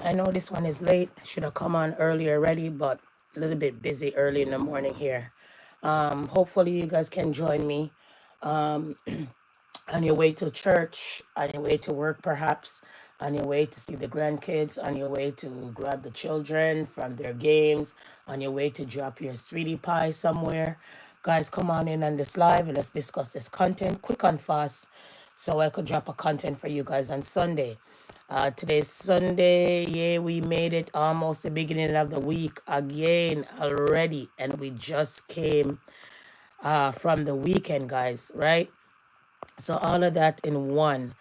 I know this one is late. I should have come on earlier already, but a little bit busy early in the morning here. Hopefully you guys can join me on your way to church, on your way to work perhaps, on your way to see the grandkids, on your way to grab the children from their games, on your way to drop your sweetie pie somewhere. Guys, come on in on this live and let's discuss this content quick and fast so I could drop a content for you guys on Sunday. Today's Sunday. Yeah, we made it almost the beginning of the week again already. And we just came from the weekend, guys, right? So all of that in one.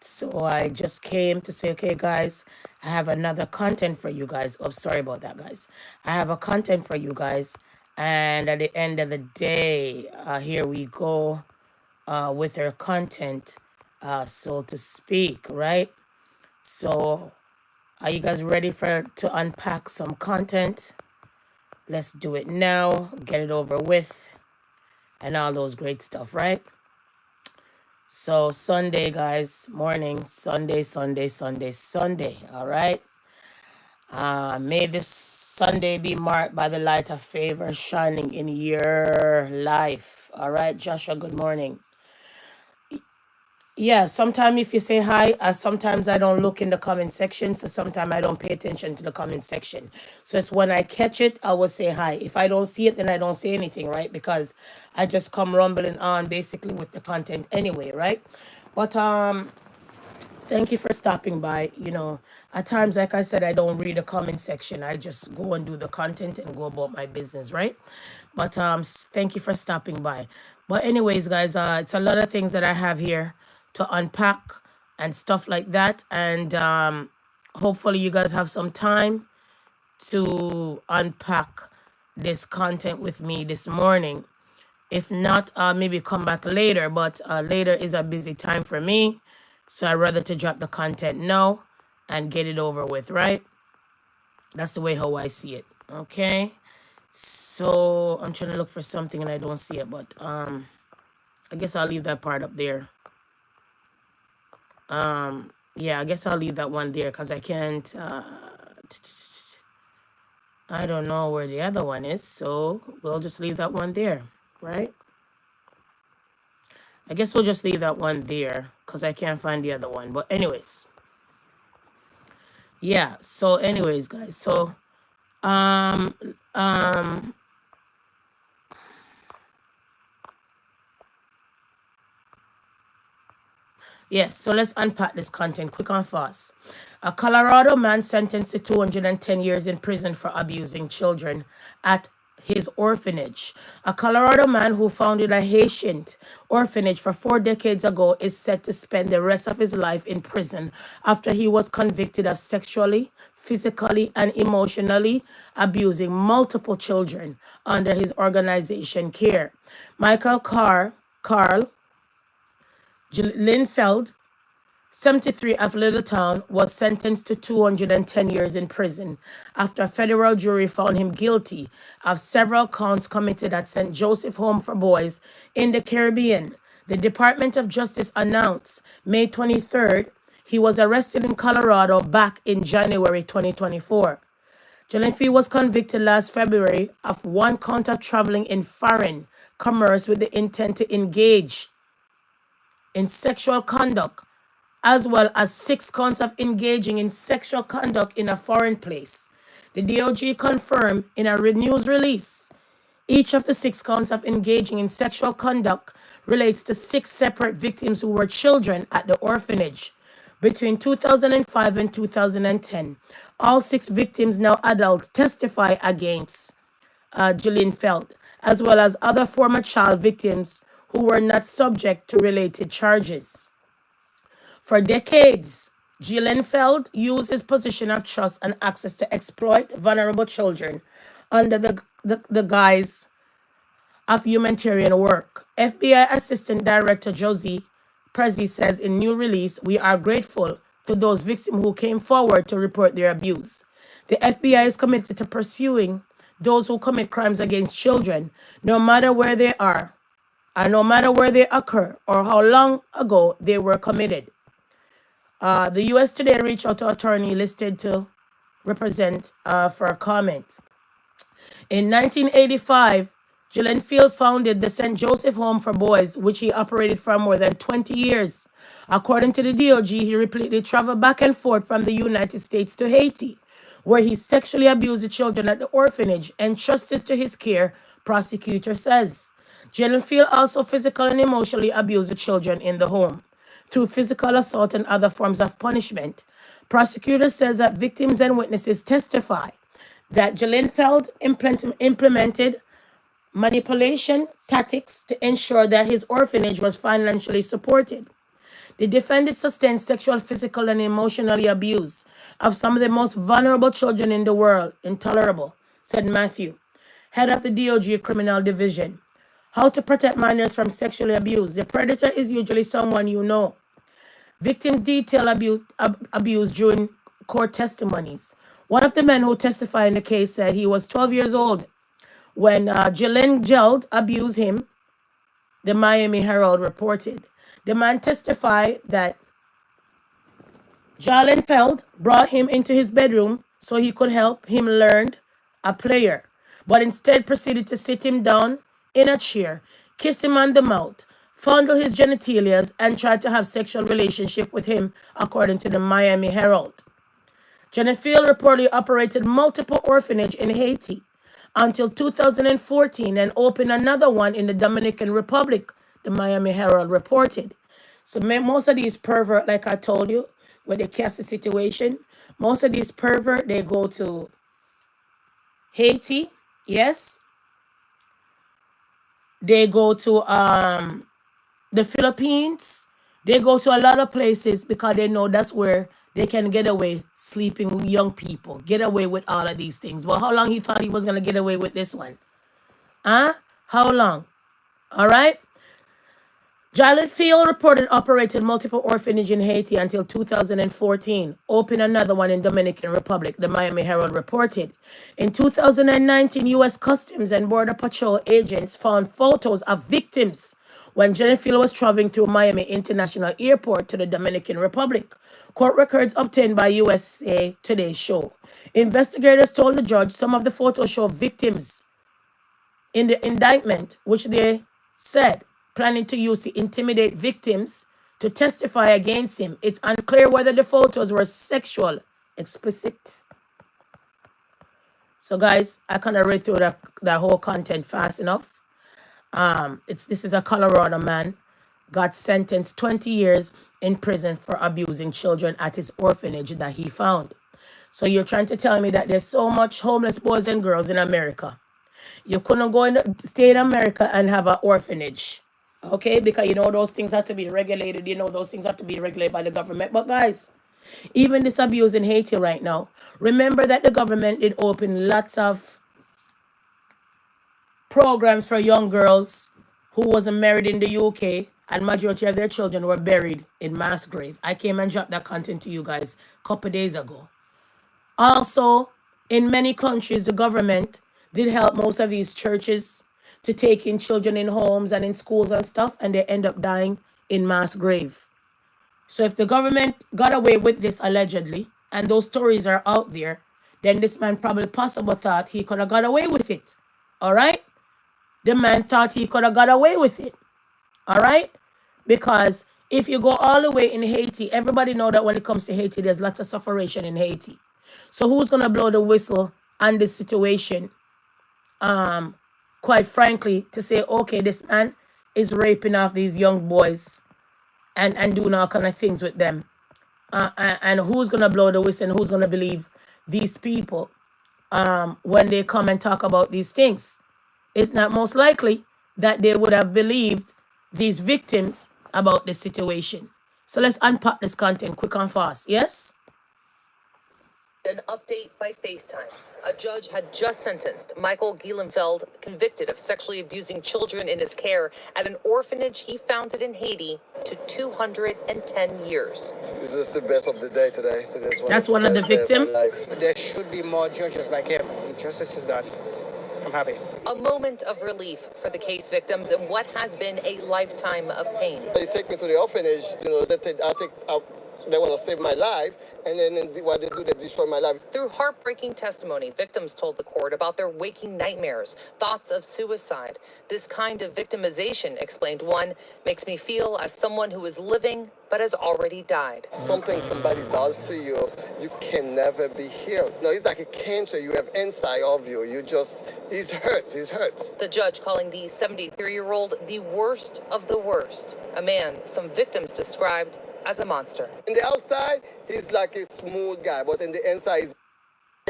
So I just came to say, okay, guys, I have another content for you guys. Oh, sorry about that, guys. I have a content for you guys. And at the end of the day, here we go with our content, so to speak, right? So are you guys ready to unpack some content? Let's do it now, get it over with, and all those great stuff, right? So Sunday, guys, morning, Sunday, all right? May this Sunday be marked by the light of favor shining in your life, all right? Joshua, good morning. Yeah, sometimes if you say hi, sometimes I don't look in the comment section, so sometimes I don't pay attention to the comment section. So it's when I catch it, I will say hi. If I don't see it, then I don't say anything, right? Because I just come rumbling on basically with the content anyway, right? But thank you for stopping by. You know, at times, like I said, I don't read the comment section. I just go and do the content and go about my business, right? But thank you for stopping by. But anyways, guys, it's a lot of things that I have here to unpack and stuff like that. And hopefully you guys have some time to unpack this content with me this morning. If not, maybe come back later, but later is a busy time for me. So I'd rather to drop the content now and get it over with, right? That's the way how I see it, okay? So I'm trying to look for something and I don't see it, but I guess I'll leave that part up there. Yeah, I guess I'll leave that one there because I can't, I don't know where the other one is, so we'll just leave that one there, right? I guess we'll just leave that one there because I can't find the other one. But anyways, yeah, so anyways, guys, so yes, so let's unpack this content quick and fast. A Colorado man sentenced to 210 years in prison for abusing children at his orphanage. A Colorado man who founded a Haitian orphanage for 4 decades ago is set to spend the rest of his life in prison after he was convicted of sexually, physically, and emotionally abusing multiple children under his organization care. Michael Carl Linfeld, 73 of Littletown, was sentenced to 210 years in prison after a federal jury found him guilty of several counts committed at St. Joseph Home for Boys in the Caribbean. The Department of Justice announced May 23rd he was arrested in Colorado back in January 2024. Jelenfi was convicted last February of 1 count of traveling in foreign commerce with the intent to engage in sexual conduct, as well as 6 counts of engaging in sexual conduct in a foreign place. The DOJ confirmed in a news release each of the 6 counts of engaging in sexual conduct relates to 6 separate victims who were children at the orphanage between 2005 and 2010. All 6 victims, now adults, testify against Gillenfeld, as well as other former child victims who were not subject to related charges. For decades, Gillenfeld used his position of trust and access to exploit vulnerable children under the guise of humanitarian work. FBI Assistant Director Josie Prezi says in new release, "We are grateful to those victims who came forward to report their abuse. The FBI is committed to pursuing those who commit crimes against children, no matter where they are, and no matter where they occur or how long ago they were committed." The U.S. today reached out to attorney listed to represent for a comment. In 1985, Gillenfield founded the St. Joseph Home for Boys, which he operated for more than 20 years. According to the DOG, he repeatedly traveled back and forth from the United States to Haiti, where he sexually abused the children at the orphanage, entrusted to his care, prosecutor says. Gillenfield also physically and emotionally abused the children in the home through physical assault and other forms of punishment. Prosecutor says that victims and witnesses testify that Gillenfield implemented manipulation tactics to ensure that his orphanage was financially supported. The defendant sustained sexual, physical, and emotional abuse of some of the most vulnerable children in the world. Intolerable, said Matthew, head of the DOG Criminal Division. How to protect minors from sexual abuse. The predator is usually someone you know. Victims detail abuse during court testimonies. One of the men who testified in the case said he was 12 years old when Gillenfield abused him, the Miami Herald reported. The man testified that Gillenfield brought him into his bedroom so he could help him learn a player, but instead proceeded to sit him down in a chair, kiss him on the mouth, fondle his genitalia, and try to have sexual relationship with him, according to the Miami Herald. Gillenfield reportedly operated multiple orphanages in Haiti until 2014 and opened another one in the Dominican Republic, the Miami Herald reported. So most of these pervert, like I told you, when they cast the situation, most of these pervert, they go to Haiti, yes. They go to the Philippines. They go to a lot of places because they know that's where they can get away sleeping with young people, get away with all of these things. Well, how long he thought he was going to get away with this one? Huh? How long? All right? Gillenfield reported operated multiple orphanages in Haiti until 2014, opened another one in Dominican Republic, the Miami Herald reported. In 2019, U.S. Customs and Border Patrol agents found photos of victims when Gillenfield was traveling through Miami International Airport to the Dominican Republic. Court records obtained by USA Today show. Investigators told the judge some of the photos show victims in the indictment, which they said planning to use to intimidate victims to testify against him. It's unclear whether the photos were sexual, explicit. So guys, I kind of read through that whole content fast enough. This is a Colorado man, got sentenced 20 years in prison for abusing children at his orphanage that he found. So you're trying to tell me that there's so much homeless boys and girls in America. You couldn't go and stay in America and have an orphanage. Okay, because you know those things have to be regulated. You know those things have to be regulated by the government. But guys, even this abuse in Haiti right now, remember that the government did open lots of programs for young girls who wasn't married in the UK, and majority of their children were buried in mass grave. I came and dropped that content to you guys a couple days ago. Also, in many countries, the government did help most of these churches to take in children in homes and in schools and stuff, and they end up dying in mass grave. So if the government got away with this allegedly, and those stories are out there, then this man probably possibly thought he could have got away with it. All right? The man thought he could have got away with it. All right? Because if you go all the way in Haiti, everybody know that when it comes to Haiti, there's lots of suffering in Haiti. So who's going to blow the whistle on this situation? Quite frankly, to say, okay, this man is raping off these young boys and doing all kind of things with them. And who's going to blow the whistle and who's going to believe these people when they come and talk about these things? It's not most likely that they would have believed these victims about the situation. So let's unpack this content quick and fast. Yes? An update by FaceTime. A judge had just sentenced Michael Gillenfield, convicted of sexually abusing children in his care at an orphanage he founded in Haiti, to 210 years. This is the best of the day today. That's one of the victims. There should be more judges like him. Justice is done. I'm happy. A moment of relief for the case victims in what has been a lifetime of pain. They take me to the orphanage, you know, they want to save my life, and then what they do, they destroy my life. Through heartbreaking testimony, victims told the court about their waking nightmares, thoughts of suicide. This kind of victimization, explained one, makes me feel as someone who is living but has already died. Something somebody does to you, you can never be healed. No, it's like a cancer you have inside of you. You just, it hurts, it hurts. The judge calling the 73-year-old the worst of the worst, a man some victims described as a monster. In the outside, he's like a smooth guy, but in the inside, he's...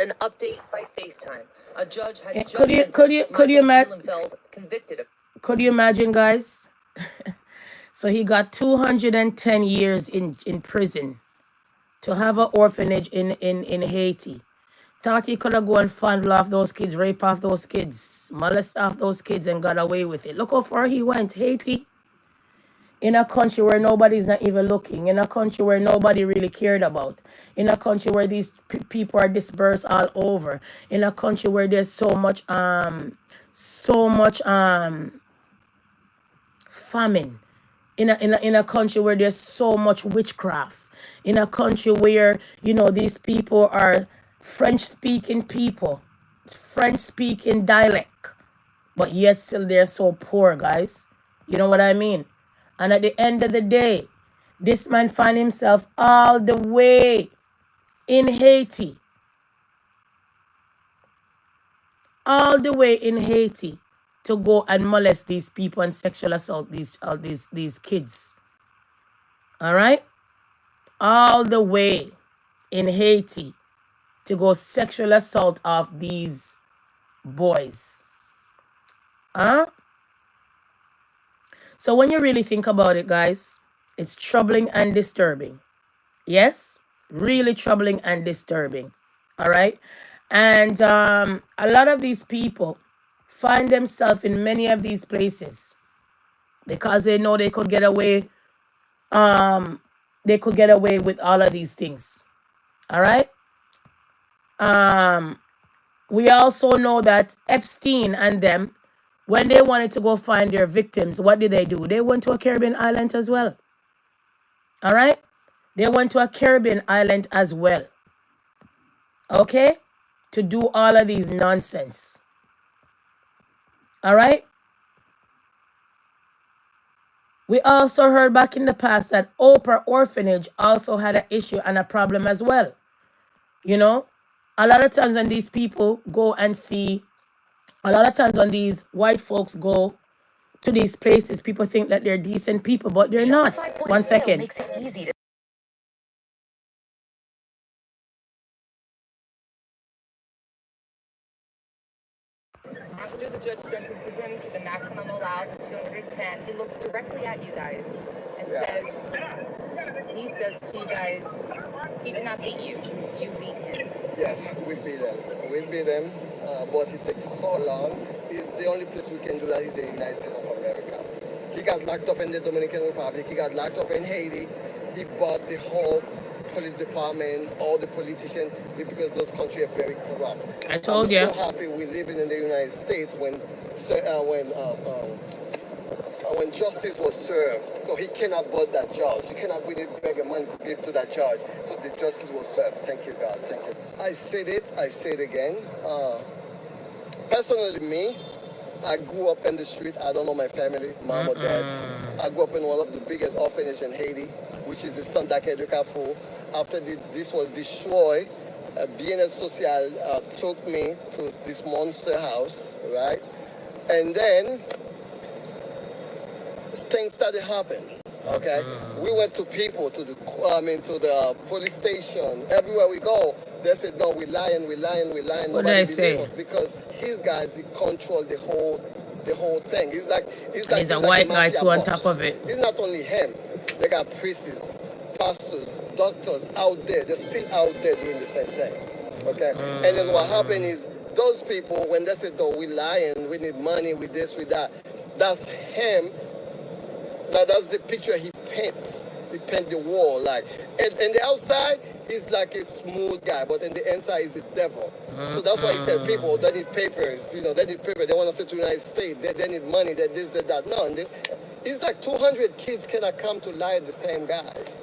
An update by FaceTime. A judge had just Could you imagine? Convicted of. Could you imagine, guys? So he got 210 years in prison to have an orphanage in Haiti. Thought he could have gone and fondle off those kids, rape off those kids, molest off those kids, and got away with it. Look how far he went. Haiti. In a country where nobody's not even looking, in a country where nobody really cared about, in a country where these people are dispersed all over, in a country where there's so much famine, in a country where there's so much witchcraft, in a country where, you know, these people are French-speaking people, French-speaking dialect, but yet still they're so poor, guys. You know what I mean? And at the end of the day, this man found himself all the way in Haiti. All the way in Haiti to go and molest these people and sexual assault these kids. All right? All the way in Haiti to go sexual assault of these boys. Huh? So when you really think about it, guys, it's troubling and disturbing. Yes? Really troubling and disturbing. All right? And a lot of these people find themselves in many of these places because they know they could get away. They could get away with all of these things. All right? We also know that Epstein and them, when they wanted to go find their victims, what did they do? They went to a Caribbean island as well. All right? They went to a Caribbean island as well. Okay? To do all of these nonsense. All right? We also heard back in the past that Oprah Orphanage also had an issue and a problem as well. You know? A lot of times when these people go and see, a lot of times when these white folks go to these places, people think that they're decent people, but they're not. 1 second. Makes it easy to After the judge sentences him to the maximum allowed, 210, he looks directly at you guys and says to you guys, he did not beat you, you beat him. Yes, we beat them. We beat them, but it takes so long. It's the only place we can do that is the United States of America. He got locked up in the Dominican Republic. He got locked up in Haiti. He bought the whole police department, all the politicians, because those countries are very corrupt. I told you. I'm so happy we're living in the United States when justice was served. So he cannot bought that judge. He cannot really beg a money to give to that judge. So the justice was served. Thank you, God. Thank you. I said it. I say it again. Personally, me, I grew up in the street. I don't know my family, mom or dad. I grew up in one of the biggest orphanages in Haiti, which is the Sandake de Carrefour. After this was destroyed, Bien Social took me to this monster house, right? And then things started happening. Okay, we went to people, to the police station. Everywhere we go, they said, "No, we're lying. What did I say? Because his guys, he control the whole thing. He's a white guy too on top of it. It's not only him. They got priests, pastors, doctors out there. They're still out there doing the same thing. Okay, and then what happened is those people, when they said, "No, we're lying. We need money. With this, with that," that's him. Now that's the picture he paints. He paint the wall like, and the outside he's like a smooth guy, but in the inside he's the devil. So that's why he tell people they need papers. They need papers. They want to sit to the United States. They need money. That this, that. No, it's like 200 kids cannot come to lie at the same guys.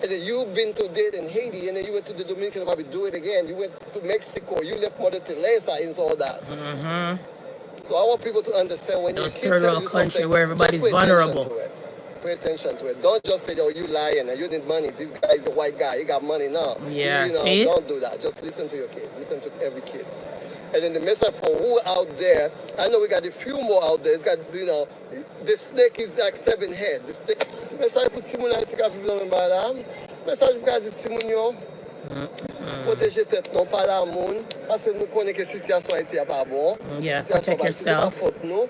And then you've been to date in Haiti, and then you went to the Dominican Republic, do it again. You went to Mexico, you left Mother Teresa and all that. So I want people to understand when your Those kids third tell world you country something, where just everybody's pay attention vulnerable. to it. Pay attention to it. Don't just say, oh, you lying and you need money. This guy is a white guy. He got money now. Yeah, You know, see? don't do that. Just listen to your kids. Listen to every kid. And then the message for who out there, I know we got a few more out there. It's got, you know, the snake is like 7 heads. The snake. Message pour Simon a tika vivre dans Bambaataa. Message pour dire Simon yo. Protéger tête non pas la moun parce que nous connaissons que situation Haïti a pas bon. Yeah, Situation protect c'est pas yourself. faute nous.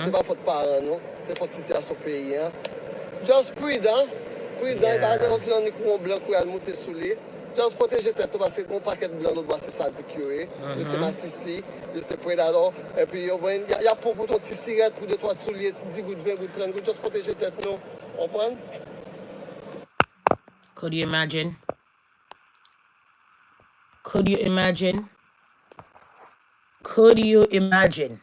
C'est pas faute parents nous. C'est faute situation pays. Just prudent. Prudent, il va y avoir un micro blanc qui va monter sous lui. Just protéger tête parce que mon paquet blanc l'autre c'est sadique yo. C'est ma sissi, c'est prédateur et puis il y a pour ton cigarette pour 2-3 souliers, 10 gouttes, 20 gouttes, 30 gouttes, just protéger tête nous. Comprendre? Could you imagine? Could you imagine? Could you imagine?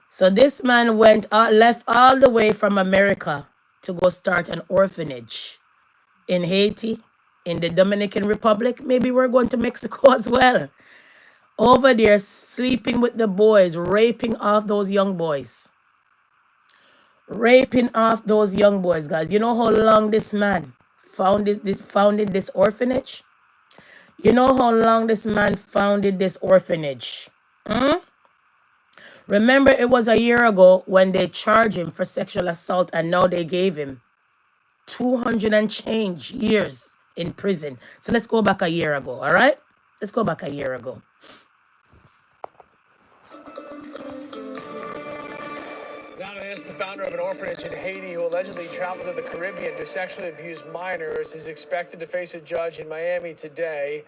So this man left all the way from America to go start an orphanage in Haiti, in the Dominican Republic. Maybe we're going to Mexico as well. Over there, sleeping with the boys, raping off those young boys. Raping off those young boys, guys. You know how long this man founded this orphanage? You know how long this man founded this orphanage? Remember, it was a year ago when they charged him for sexual assault, and now they gave him 200 and change years in prison. So let's go back a year ago, all right? Let's go back a year ago. Now is the founder of an orphanage in Haiti who allegedly traveled to the Caribbean to sexually abuse minors is expected to face a judge in Miami today.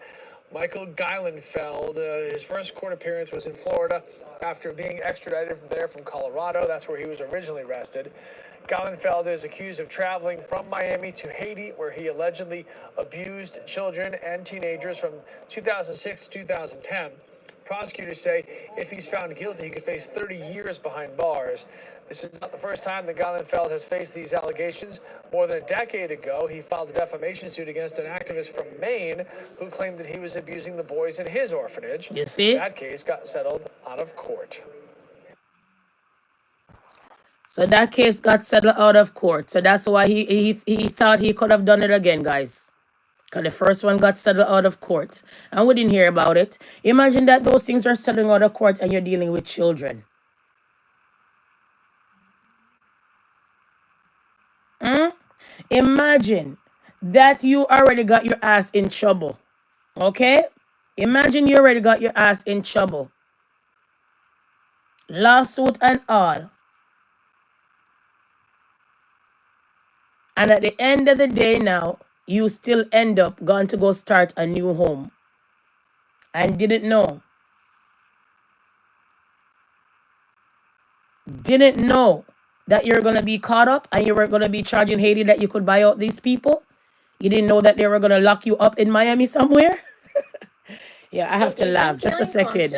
Michael Geilenfeld, his first court appearance was in Florida after being extradited from there from Colorado. That's where he was originally arrested. Geilenfeld is accused of traveling from Miami to Haiti, where he allegedly abused children and teenagers from 2006 to 2010. Prosecutors say if he's found guilty, he could face 30 years behind bars. This is not the first time that Geilenfeld has faced these allegations. More than a decade ago, he filed a defamation suit against an activist from Maine who claimed that he was abusing the boys in his orphanage. You see? That case got settled out of court. So that case got settled out of court. So that's why he thought he could have done it again, guys. Because the first one got settled out of court. And we didn't hear about it. Imagine that those things are settling out of court and you're dealing with children. Imagine that you already got your ass in trouble. Okay? Imagine you already got your ass in trouble. Lawsuit and all. And at the end of the day now, you still end up going to go start a new home. And didn't know. Didn't know that you're going to be caught up and you were going to be charging Haiti that you could buy out these people. You didn't know that they were going to lock you up in Miami somewhere. Yeah, I have to laugh. Just a second.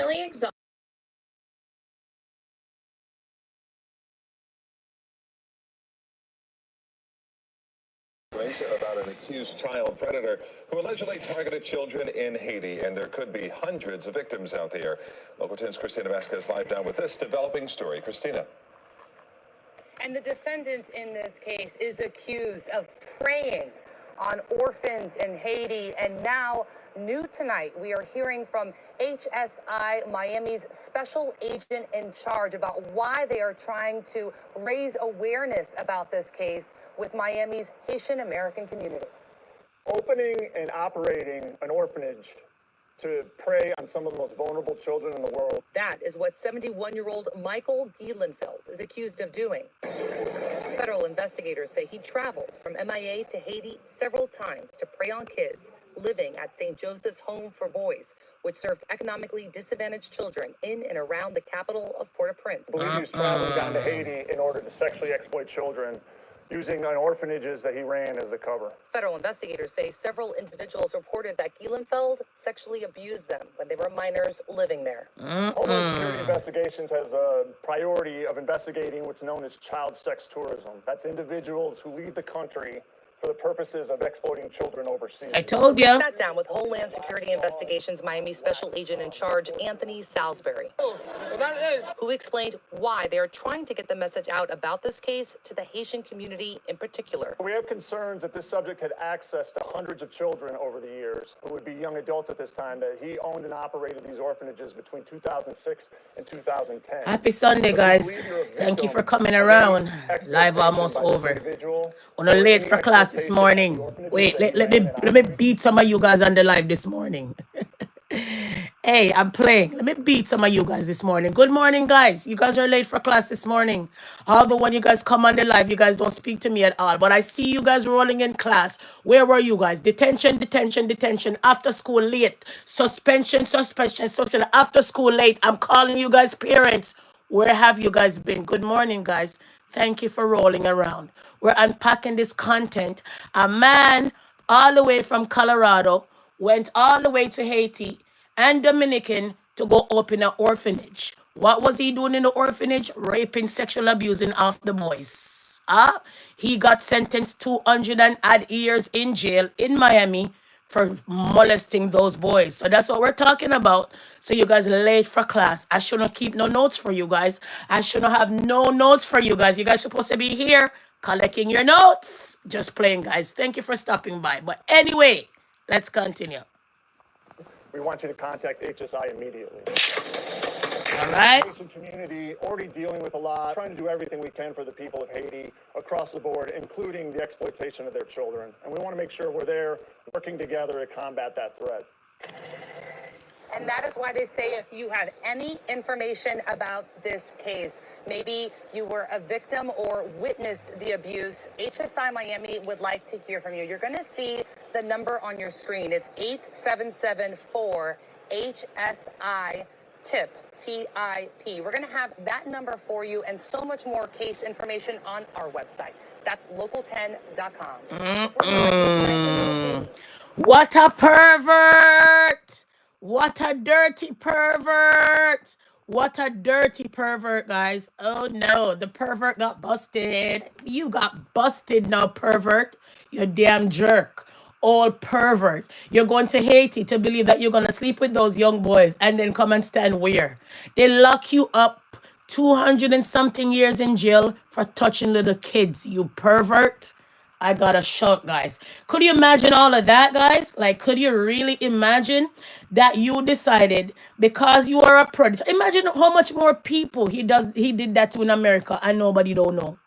About an accused child predator who allegedly targeted children in Haiti, and there could be hundreds of victims out there. Local 10's Christina Vasquez live down with this developing story. Christina. And the defendant in this case is accused of preying on orphans in Haiti. And now, new tonight, we are hearing from HSI Miami's special agent in charge about why they are trying to raise awareness about this case with Miami's Haitian American community. Opening and operating an orphanage to prey on some of the most vulnerable children in the world. That is what 71-year-old Michael Geilenfeld is accused of doing. Federal investigators say he traveled from MIA to Haiti several times to prey on kids living at St. Joseph's Home for Boys, which served economically disadvantaged children in and around the capital of Port-au-Prince. I believe he was traveling down to Haiti in order to sexually exploit children, using orphanages that he ran as the cover. Federal investigators say several individuals reported that Geilenfeld sexually abused them when they were minors living there. Homeland Security Investigations has a priority of investigating what's known as child sex tourism. That's individuals who leave the country for the purposes of exploiting children overseas. I told you. Sat down with Homeland Security Investigations Miami Special Agent in Charge, Anthony Salisbury, who explained why they are trying to get the message out about this case to the Haitian community in particular. We have concerns that this subject had access to hundreds of children over the years who would be young adults at this time, that he owned and operated these orphanages between 2006 and 2010. Happy Sunday, guys. Thank you for coming around. Live almost over. On a late for class this morning. Wait, let me beat some of you guys on the live this morning. Hey, I'm playing. Let me beat some of you guys this morning. Good morning, guys. You guys are late for class this morning. Although when you guys come on the live, you guys don't speak to me at all. But I see you guys rolling in class. Where were you guys? Detention, detention, detention. After school late. Suspension, suspension, suspension. After school late. I'm calling you guys parents. Where have you guys been? Good morning, guys. Thank you for rolling around. We're unpacking this content. A man all the way from Colorado went all the way to Haiti and Dominican to go open an orphanage. What was he doing in the orphanage? Raping, sexual abusing of the boys. He got sentenced 200 and odd years in jail in Miami for molesting those boys. So that's what we're talking about. So you guys are late for class. I shouldn't keep no notes for you guys. I shouldn't have no notes for you guys. You guys supposed to be here collecting your notes. Just playing, guys. Thank you for stopping by. But anyway, let's continue. We want you to contact HSI immediately. All right. The Haitian community already dealing with a lot, trying to do everything we can for the people of Haiti across the board, including the exploitation of their children. And we want to make sure we're there working together to combat that threat. And that is why they say if you have any information about this case, maybe you were a victim or witnessed the abuse, HSI Miami would like to hear from you. You're going to see the number on your screen. It's 8774 HSI TIP. TIP. We're going to have that number for you and so much more case information on our website. That's local10.com. What a pervert! What a dirty pervert! What a dirty pervert, guys. Oh no, the pervert got busted. You got busted now, pervert. You damn jerk. All pervert. You're going to Haiti to believe that you're going to sleep with those young boys and then come and stand where? They lock you up 200 and something years in jail for touching little kids, you pervert. I got a shock, guys. Could you imagine all of that, guys? Like, could you really imagine that you decided because you are a predator? Imagine how much more people he did that to in America and nobody don't know.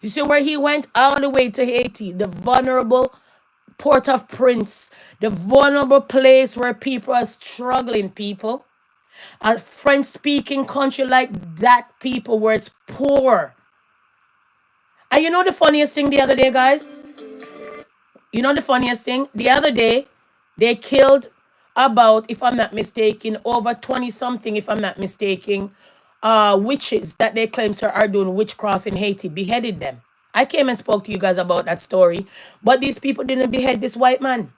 You see where he went? All the way to Haiti, the vulnerable Port-au-Prince, the vulnerable place where people are struggling, people. A French-speaking country like that, people, where it's poor. And you know the funniest thing the other day, guys? You know the funniest thing? The other day, they killed about, if I'm not mistaken, over 20-something, if I'm not mistaken, witches that they claim, sir, are doing witchcraft in Haiti, beheaded them. I came and spoke to you guys about that story, but these people didn't behead this white man.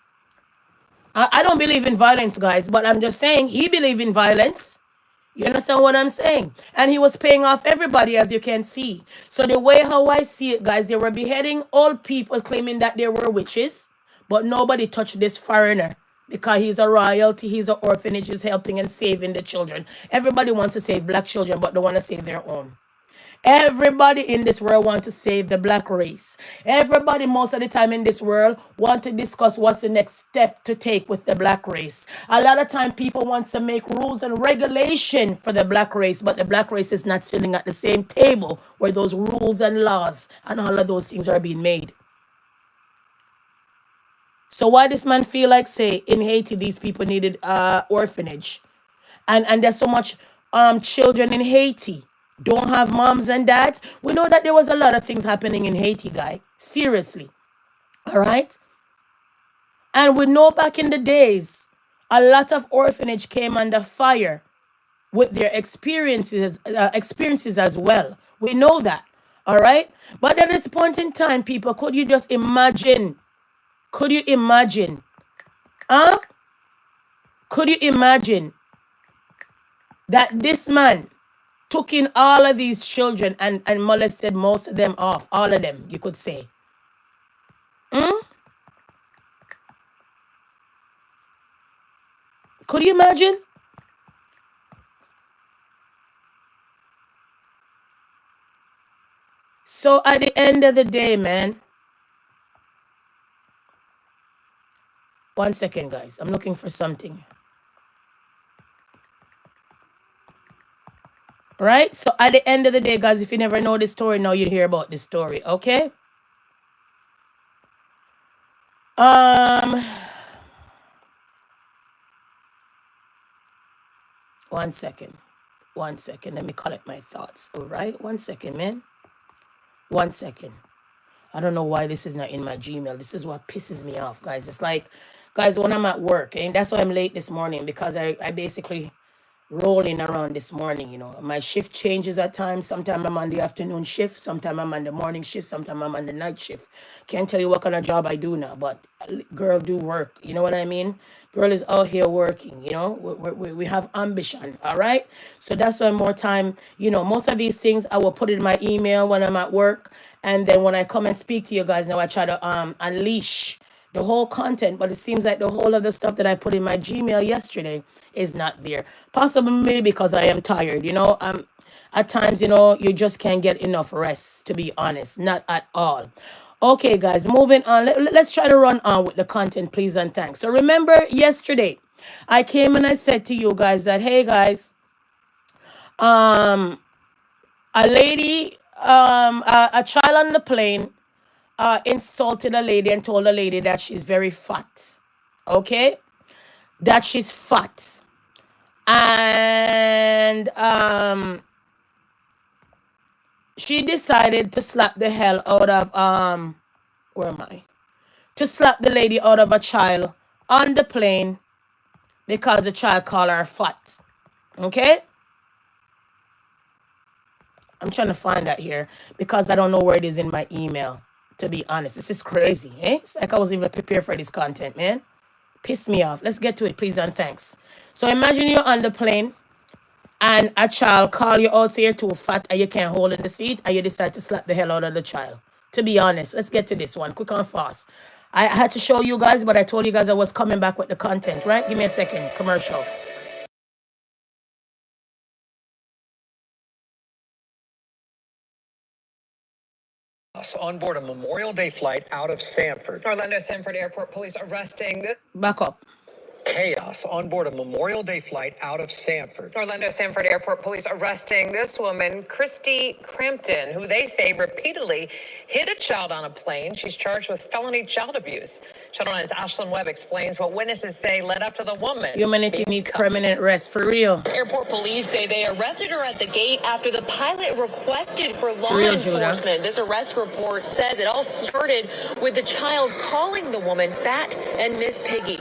I don't believe in violence, guys, but I'm just saying he believed in violence. You understand what I'm saying? And he was paying off everybody, as you can see. So the way how I see it, guys, they were beheading old people claiming that they were witches, but nobody touched this foreigner because he's a royalty, he's an orphanage, he's helping and saving the children. Everybody wants to save black children, but they want to save their own. Everybody in this world wants to save the black race. Everybody most of the time in this world want to discuss what's the next step to take with the black race. A lot of time people want to make rules and regulation for the black race, but the black race is not sitting at the same table where those rules and laws and all of those things are being made. So why this man feel like, say, in Haiti, these people needed orphanage? And there's so much children in Haiti don't have moms and dads. We know that there was a lot of things happening in Haiti, guy. Seriously. All right? And we know back in the days, a lot of orphanage came under fire with their experiences as well. We know that. All right? But at this point in time, people, could you just imagine? Could you imagine? Could you imagine that this man took in all of these children and molested most of them off, all of them, you could say. Hmm? Could you imagine? So at the end of the day, man, 1 second, guys. I'm looking for something. Right? So at the end of the day, guys, if you never know the story, now you hear about the story, okay? Um, 1 second. 1 second. Let me collect my thoughts. All right. 1 second, man. 1 second. I don't know why this is not in my Gmail. This is what pisses me off, guys. It's like, guys, when I'm at work, and that's why I'm late this morning, because I basically rolling around this morning, you know. My shift changes at times. Sometimes I'm on the afternoon shift, sometimes I'm on the morning shift, sometimes I'm on the night shift. Can't tell you what kind of job I do now, but girl do work. You know what I mean? Girl is out here working, you know. We have ambition, all right? So that's why more time, you know, most of these things I will put in my email when I'm at work. And then when I come and speak to you guys now, I try to unleash the whole content, but it seems like the whole of the stuff that I put in my Gmail yesterday is not there. Possibly because I am tired, you know. At times, you know, you just can't get enough rest, to be honest. Not at all. Okay, guys, moving on. Let's try to run on with the content, please and thanks. So remember yesterday, I came and I said to you guys that, hey guys, a lady, a child on the plane insulted a lady and told a lady that she's very fat. Okay? That she's fat. And she decided to slap the hell out of where am I? To slap the lady out of a child on the plane because the child called her fat. Okay? I'm trying to find that here because I don't know where it is in my email. To be honest, this is crazy. Eh? It's like I was even prepared for this content, man. Piss me off. Let's get to it, please and thanks. So imagine you're on the plane and a child call you out, say you're too fat and you can't hold in the seat, and you decide to slap the hell out of the child. To be honest, let's get to this one, quick and fast. I had to show you guys, but I told you guys I was coming back with the content, right? Give me a second, commercial. On board a Memorial Day flight out of Sanford. Orlando Sanford Airport police arresting the Back up. chaos on board a Memorial Day flight out of Sanford. Orlando Sanford Airport police arresting this woman, Christy Crampton, who they say repeatedly hit a child on a plane. She's charged with felony child abuse. Channel 9's Ashlyn Webb explains what witnesses say led up to the woman. Humanity needs permanent rest, for real. Airport police say they arrested her at the gate after the pilot requested for law For real, Judah. enforcement. This arrest report says it all started with the child calling the woman fat and Miss Piggy.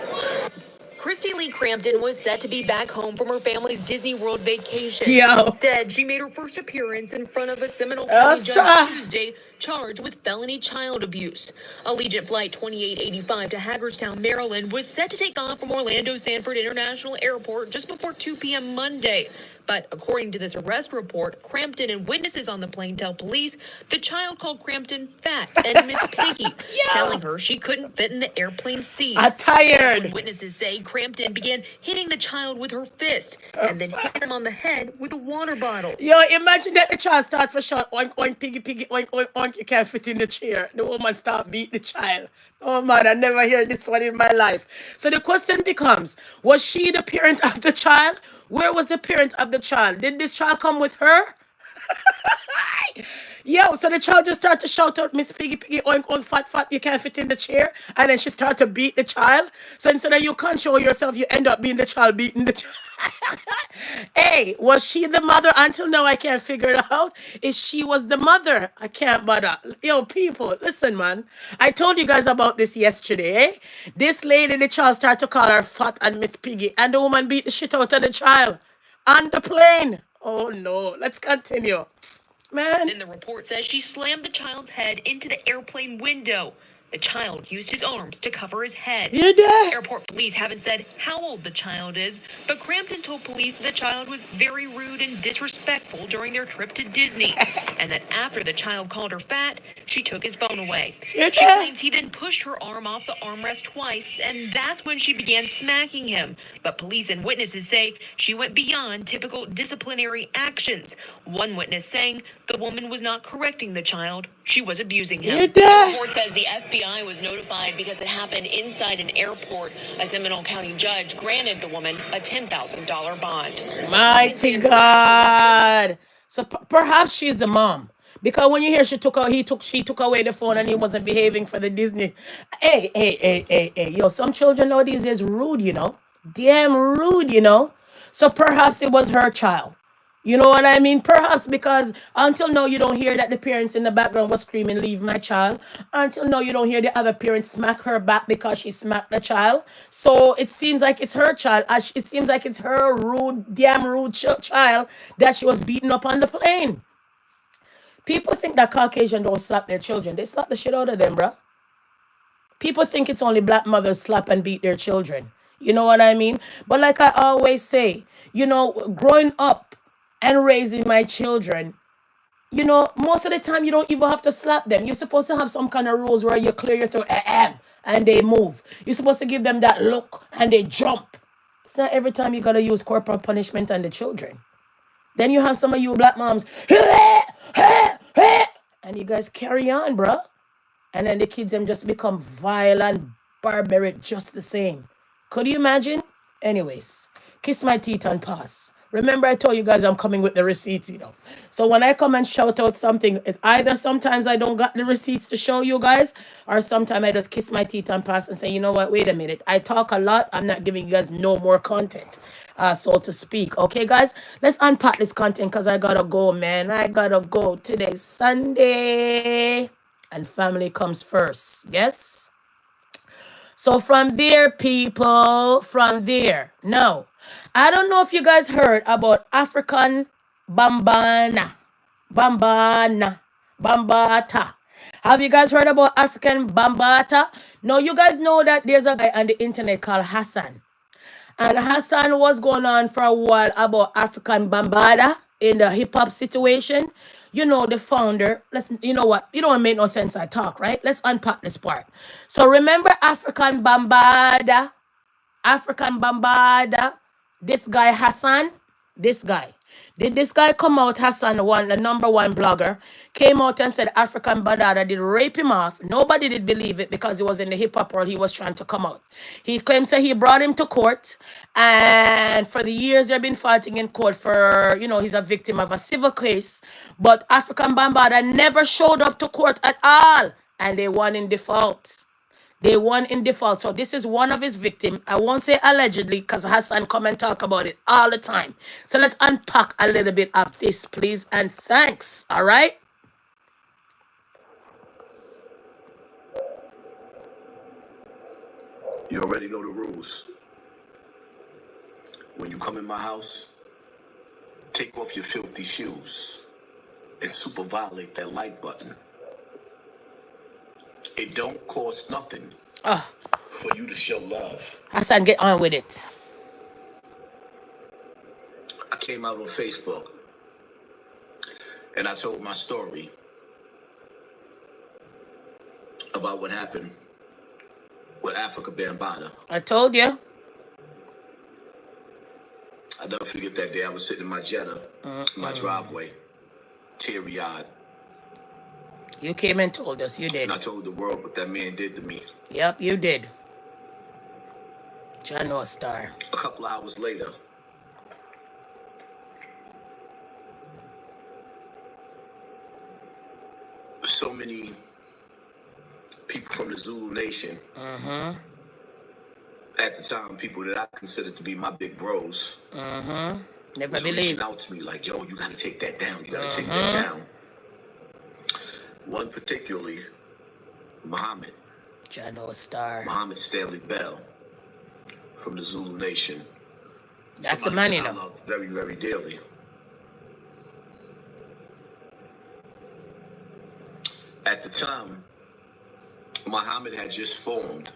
Christy Lee Crampton was set to be back home from her family's Disney World vacation. Yo. Instead, she made her first appearance in front of a Seminole Yes, County judge sir. Tuesday, charged with felony child abuse. Allegiant Flight 2885 to Hagerstown, Maryland, was set to take off from Orlando Sanford International Airport just before 2 p.m. Monday. But according to this arrest report, Crampton and witnesses on the plane tell police the child called Crampton fat and Miss Piggy, telling her she couldn't fit in the airplane seat. I'm tired. That's when witnesses say Crampton began hitting the child with her fist and then hit him on the head with a water bottle. Yo, imagine that the child start for short, oink, oink, piggy, piggy, oink, oink, oink, you can't fit in the chair. The woman start beat the child. Oh man, I never heard this one in my life. So the question becomes, was she the parent of the child? Where was the parent of the child? Did this child come with her? Yo, so the child just started to shout out, Miss Piggy, Piggy, oink, oink, fat, fat, you can't fit in the chair. And then she started to beat the child. So instead of you control yourself, you end up being the child beating the child. Hey, was she the mother? Until now, I can't figure it out. If she was the mother, I can't bother. Yo, people, listen, man. I told you guys about this yesterday, eh? This lady, the child started to call her fat and Miss Piggy. And the woman beat the shit out of the child on the plane. Oh, no. Let's continue. Man. Then the report says she slammed the child's head into the airplane window. The child used his arms to cover his head. You there? Airport police haven't said how old the child is, but Crampton told police the child was very rude and disrespectful during their trip to Disney, and that after the child called her fat, she took his phone away. You She there? claims he then pushed her arm off the armrest twice, and that's when she began smacking him. But police and witnesses say she went beyond typical disciplinary actions. One witness saying the woman was not correcting the child, she was abusing him. You The there? report says the FBI was notified because it happened inside an airport. A Seminole County judge granted the woman a $10,000 bond. Mighty God. So perhaps she's the mom. Because when you hear she took away the phone and he wasn't behaving for the Disney. Hey. Yo, some children nowadays is rude, you know. Damn rude, you know. So perhaps it was her child. You know what I mean? Perhaps because until now you don't hear that the parents in the background was screaming, "Leave my child." Until now you don't hear the other parent smack her back because she smacked the child. So it seems like it's her child. It seems like it's her damn rude child that she was beating up on the plane. People think that Caucasian don't slap their children. They slap the shit out of them, bruh. People think it's only black mothers slap and beat their children. You know what I mean? But like I always say, you know, growing up and raising my children, you know, most of the time you don't even have to slap them. You're supposed to have some kind of rules where you clear your throat and they move. You're supposed to give them that look and they jump. It's not every time you gotta use corporal punishment on the children. Then you have some of you black moms, and you guys carry on, bruh. And then the kids them just become violent, barbaric, just the same. Could you imagine? Anyways, kiss my teeth and pass. Remember I told you guys I'm coming with the receipts, you know. So when I come and shout out something, it's either sometimes I don't got the receipts to show you guys, or sometimes I just kiss my teeth and pass and say, you know what, wait a minute. I talk a lot. I'm not giving you guys no more content, so to speak. Okay, guys? Let's unpack this content because I gotta go, man. I gotta go. Today's Sunday. And family comes first. Yes? So from there, people, from there. No. I don't know if you guys heard about African Bambaataa. Bambaataa. Have you guys heard about African Bambaataa? No, you guys know that there's a guy on the internet called Hassan. And Hassan was going on for a while about African Bambaataa in the hip hop situation. You know, the founder, you know what? It don't make no sense I talk, right? Let's unpack this part. So remember African Bambaataa? African Bambaataa? This guy Hassan? This guy. Did this guy come out, Hassan, the #1 blogger, came out and said African Bambaataa did rape him off. Nobody did believe it because he was in the hip-hop world. He was trying to come out. He claims that he brought him to court, and for the years they've been fighting in court for, you know, he's a victim of a civil case. But African Bambaataa never showed up to court at all, and they won in default. They won in default. So this is one of his victims. I won't say allegedly because Hassan come and talk about it all the time. So let's unpack a little bit of this, please. And thanks. All right. You already know the rules. When you come in my house, take off your filthy shoes and super violate that like button. It don't cost nothing for you to show love. Hassan, get on with it. I came out on Facebook and I told my story about what happened with Africa Bambaataa. I told you. I'll never forget that day I was sitting in my Jetta, in my driveway, teary-eyed. You came and told us. You did. And I told the world what that man did to me. Yep, you did. John Star. A couple hours later, so many people from the Zulu Nation, at the time, people that I considered to be my big bros, Never was believed. reaching out to me like, yo, you gotta take that down. You gotta take that down. One particularly, Muhammad Star. Muhammad Stanley Bell from the Zulu Nation. That's a man, you I know. love very, very dearly. At the time, Muhammad had just formed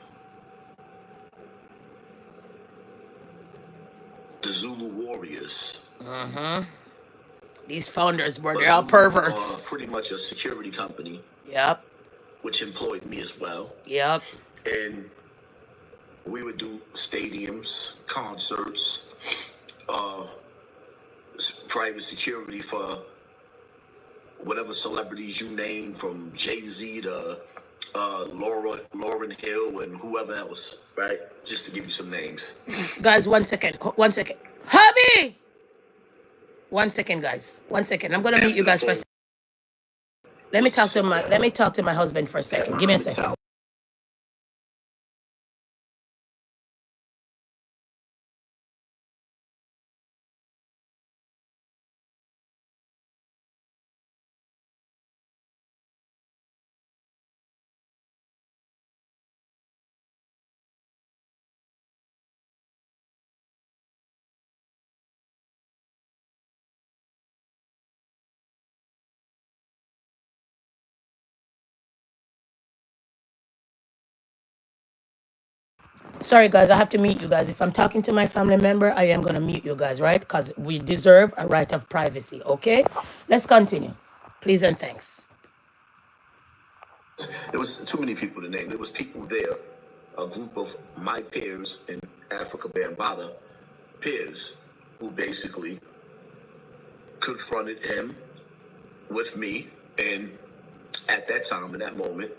the Zulu Warriors. These founders, bro, A they're all Zulu, perverts. pretty much a security company, Yep. which employed me as well. Yep. And we would do stadiums, concerts, private security for whatever celebrities you name, from Jay-Z to Lauryn Hill and whoever else, right? Just to give you some names. Guys, 1 second. 1 second. Hubby! 1 second, guys. 1 second. I'm gonna meet you guys for a second. Let me talk to my husband for a second. Give me a second. Sorry, guys, I have to mute you guys. If I'm talking to my family member, I am gonna mute you guys, right? Because we deserve a right of privacy. Okay, let's continue, please and thanks. There was too many people to name. There was people there, a group of my peers in Africa, Bambaataa peers, who basically confronted him with me. And at that time, in that moment,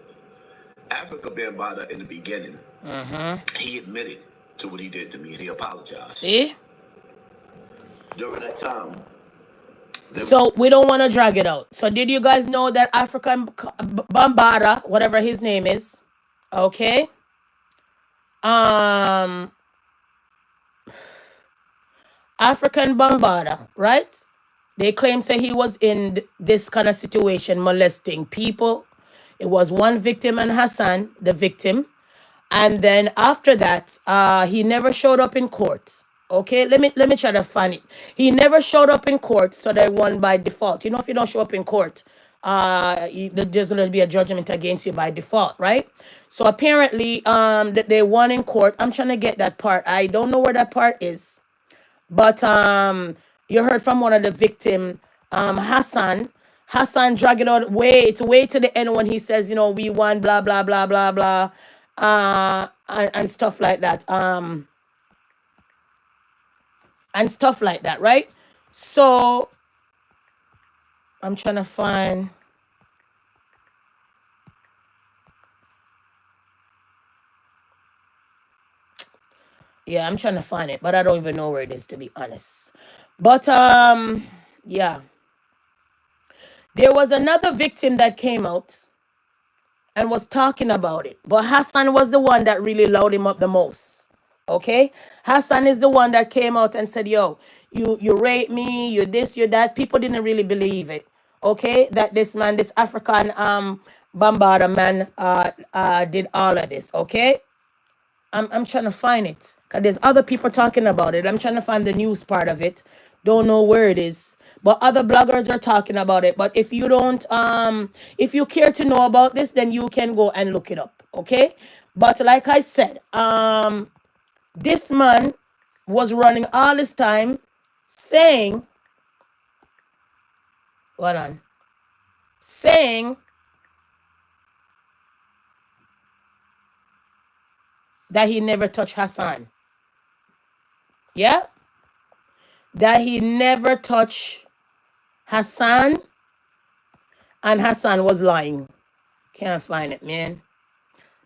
Africa Bambaataa, in the beginning, he admitted to what he did to me, and he apologized. See? During that time. So we don't want to drag it out. So did you guys know that African Bambaataa, whatever his name is, okay? African Bambaataa, right? They claim say he was in this kind of situation, molesting people. It was one victim and Hassan, the victim. And then after that, he never showed up in court. Okay, let me try to find it. He never showed up in court, so they won by default. You know, if you don't show up in court, there's going to be a judgment against you by default, right? So apparently, they won in court. I'm trying to get that part. I don't know where that part is, but you heard from one of the victim, Hassan. Hassan drag it out way to the end when he says, you know, we won, blah blah blah blah blah, and stuff like that. And stuff like that, right? So I'm trying to find. Yeah, I'm trying to find it, but I don't even know where it is, to be honest. But yeah. There was another victim that came out and was talking about it. But Hassan was the one that really louded him up the most. Okay? Hassan is the one that came out and said, yo, you rape me, you this, you that. People didn't really believe it. Okay? That this man, this African Bambaataa man did all of this. Okay? I'm trying to find it. Because there's other people talking about it. I'm trying to find the news part of it. Don't know where it is. But other bloggers are talking about it. But if you don't, if you care to know about this, then you can go and look it up. Okay? But like I said, this man was running all this time saying, hold on, saying that he never touched Hassan. Yeah? That he never touched Hassan, and Hassan was lying. Can't find it, man.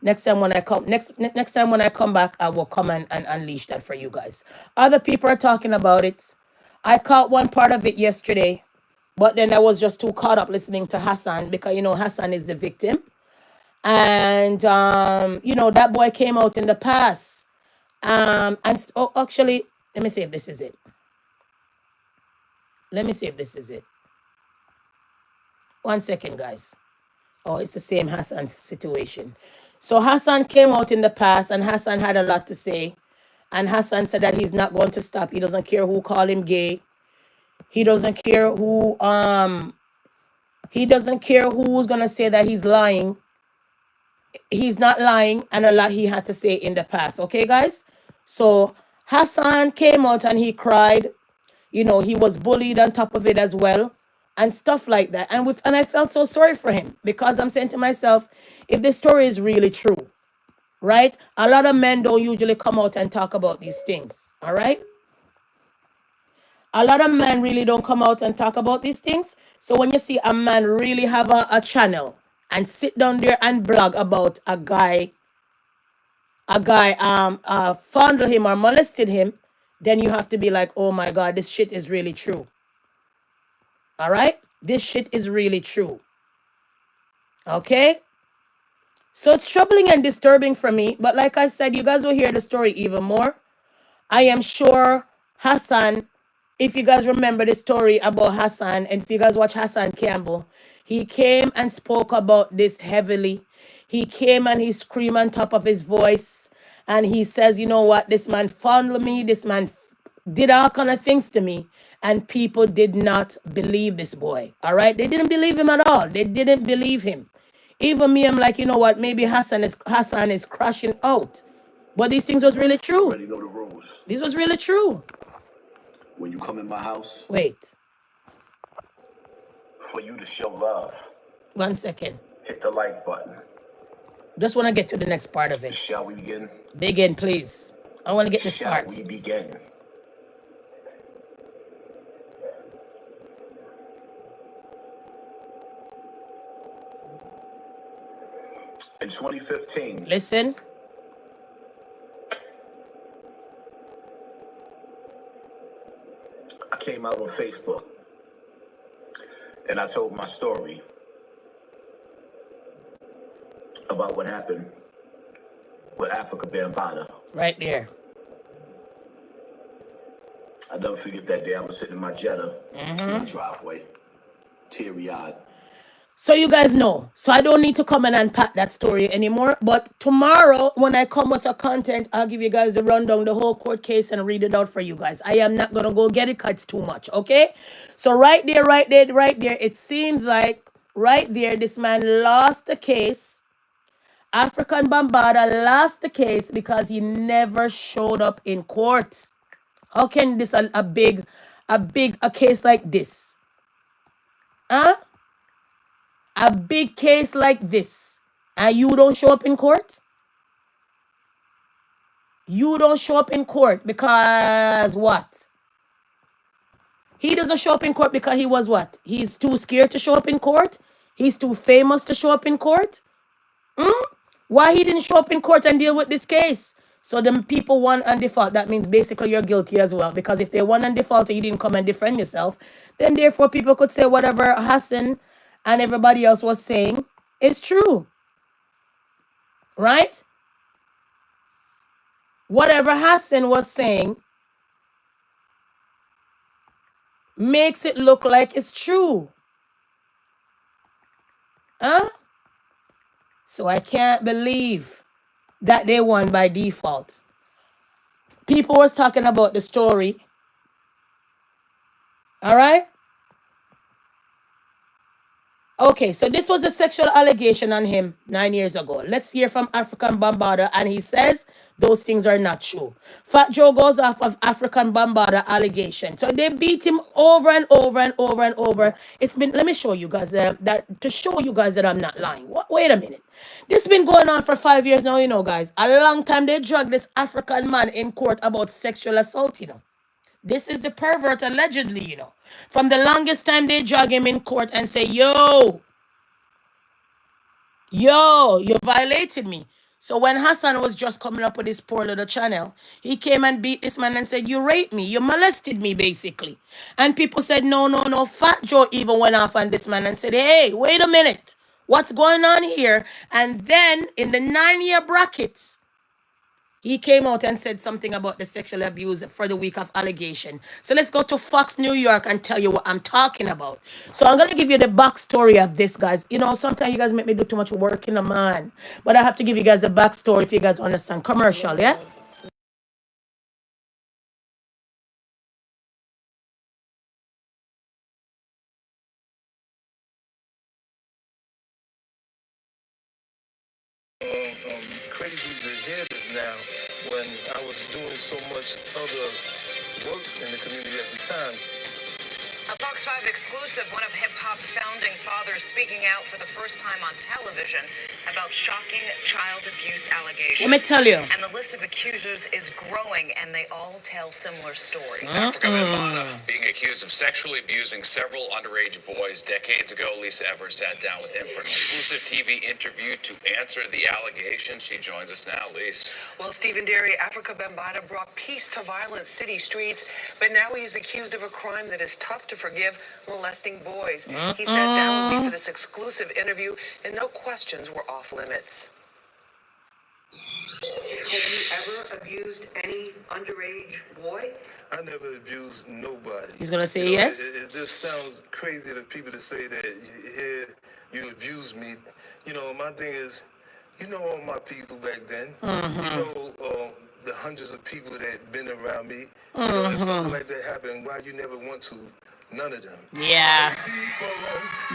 Next time when I come back, I will come and unleash that for you guys. Other people are talking about it. I caught one part of it yesterday, but then I was just too caught up listening to Hassan because, you know, Hassan is the victim. And, you know, that boy came out in the past. Actually, let me see if this is it. Let me see if this is it. 1 second, guys. Oh, it's the same Hassan situation. So Hassan came out in the past, and Hassan had a lot to say. And Hassan said that he's not going to stop. He doesn't care who call him gay. He doesn't care who's gonna say that he's lying. he's not lying, and a lot he had to say in the past. Okay, guys? So Hassan came out and he cried. You know, he was bullied on top of it as well, and stuff like that. And I felt so sorry for him, because I'm saying to myself, if this story is really true, right? A lot of men don't usually come out and talk about these things. All right? A lot of men really don't come out and talk about these things. So when you see a man really have a channel and sit down there and blog about a guy fondled him or molested him, then you have to be like, oh my God, this shit is really true. All right? This shit is really true. Okay? So it's troubling and disturbing for me. But like I said, you guys will hear the story even more. I am sure Hassan, if you guys remember the story about Hassan, and if you guys watch Hassan Campbell, he came and spoke about this heavily. He came and he screamed on top of his voice. And he says, you know what? This man fondled me. This man did all kind of things to me. And people did not believe this boy. All right? They didn't believe him at all. They didn't believe him. Even me, I'm like, you know what? Maybe Hassan is crashing out. But these things was really true. Already know the rules. This was really true. When you come in my house, Wait, for you to show love, 1 second. hit the like button. Just want to get to the next part of it. Shall we begin? Begin, please. I want to get this Shall part. we begin? In 2015, Listen. I came out on Facebook and I told my story about what happened with Africa Bambaataa. Right there. I never forget that day. I was sitting in my Jetta, in my driveway, teary-eyed. So you guys know. So I don't need to come and unpack that story anymore. But tomorrow, when I come with the content, I'll give you guys the rundown, the whole court case, and read it out for you guys. I am not going to go get it because it's too much, okay? So right there, it seems like right there, this man lost the case. African Bambaataa lost the case because he never showed up in court. How can this a big case like this? Huh? A big case like this, and you don't show up in court? You don't show up in court because what? He doesn't show up in court because he was what? He's too scared to show up in court? He's too famous to show up in court? Why he didn't show up in court and deal with this case? So the people won and default. That means basically you're guilty as well. Because if they won and default and you didn't come and defend yourself, then therefore people could say whatever Hassan and everybody else was saying is true. Right? Whatever Hassan was saying makes it look like it's true. Huh? So I can't believe that they won by default. People was talking about the story. All right? Okay, so this was a sexual allegation on him 9 years ago. Let's hear from African Bambaataa, and he says those things are not true. Fat Joe goes off of African Bambaataa allegation. So they beat him over and over and over and over. It's been, let me show you guys to show you guys that I'm not lying. Wait a minute. This has been going on for 5 years now, you know, guys. A long time they dragged this African man in court about sexual assault, you know. This is the pervert, allegedly, you know. From the longest time, they drag him in court and say, yo, you violated me. So when Hassan was just coming up with his poor little channel, he came and beat this man and said, you raped me, you molested me, basically. And people said, no. Fat Joe even went off on this man and said, hey, wait a minute. What's going on here? And then in the 9-year brackets, he came out and said something about the sexual abuse for the week of allegation. So let's go to Fox New York and tell you what I'm talking about. So I'm going to give you the backstory of this, guys. You know, sometimes you guys make me do too much work in a man. But I have to give you guys a backstory if you guys understand. Commercial, yeah? crazy to hear this now when I was doing so much other work in the community at the time. A Fox 5 exclusive, one of hip-hop's founding fathers speaking out for the first time on television about shocking child abuse allegations. Let me tell you. And the list of accusers is growing, and they all tell similar stories. Africa Bambaataa being accused of sexually abusing several underage boys decades ago. Lisa Evers sat down with him for an exclusive TV interview to answer the allegations. She joins us now, Lisa. Well, Stephen Derry, Africa Bambaataa brought peace to violent city streets, but now he is accused of a crime that is tough to forgive, molesting boys. He sat down with me for this exclusive interview, and no questions were off limits. Have you ever abused any underage boy? I never abused nobody. He's gonna say yes. It just sounds crazy to people to say that here you abused me. You know, my thing is, you know, all my people back then. You know, the hundreds of people that been around me. You know, if something like that happened, why you never want to? None of them. Yeah.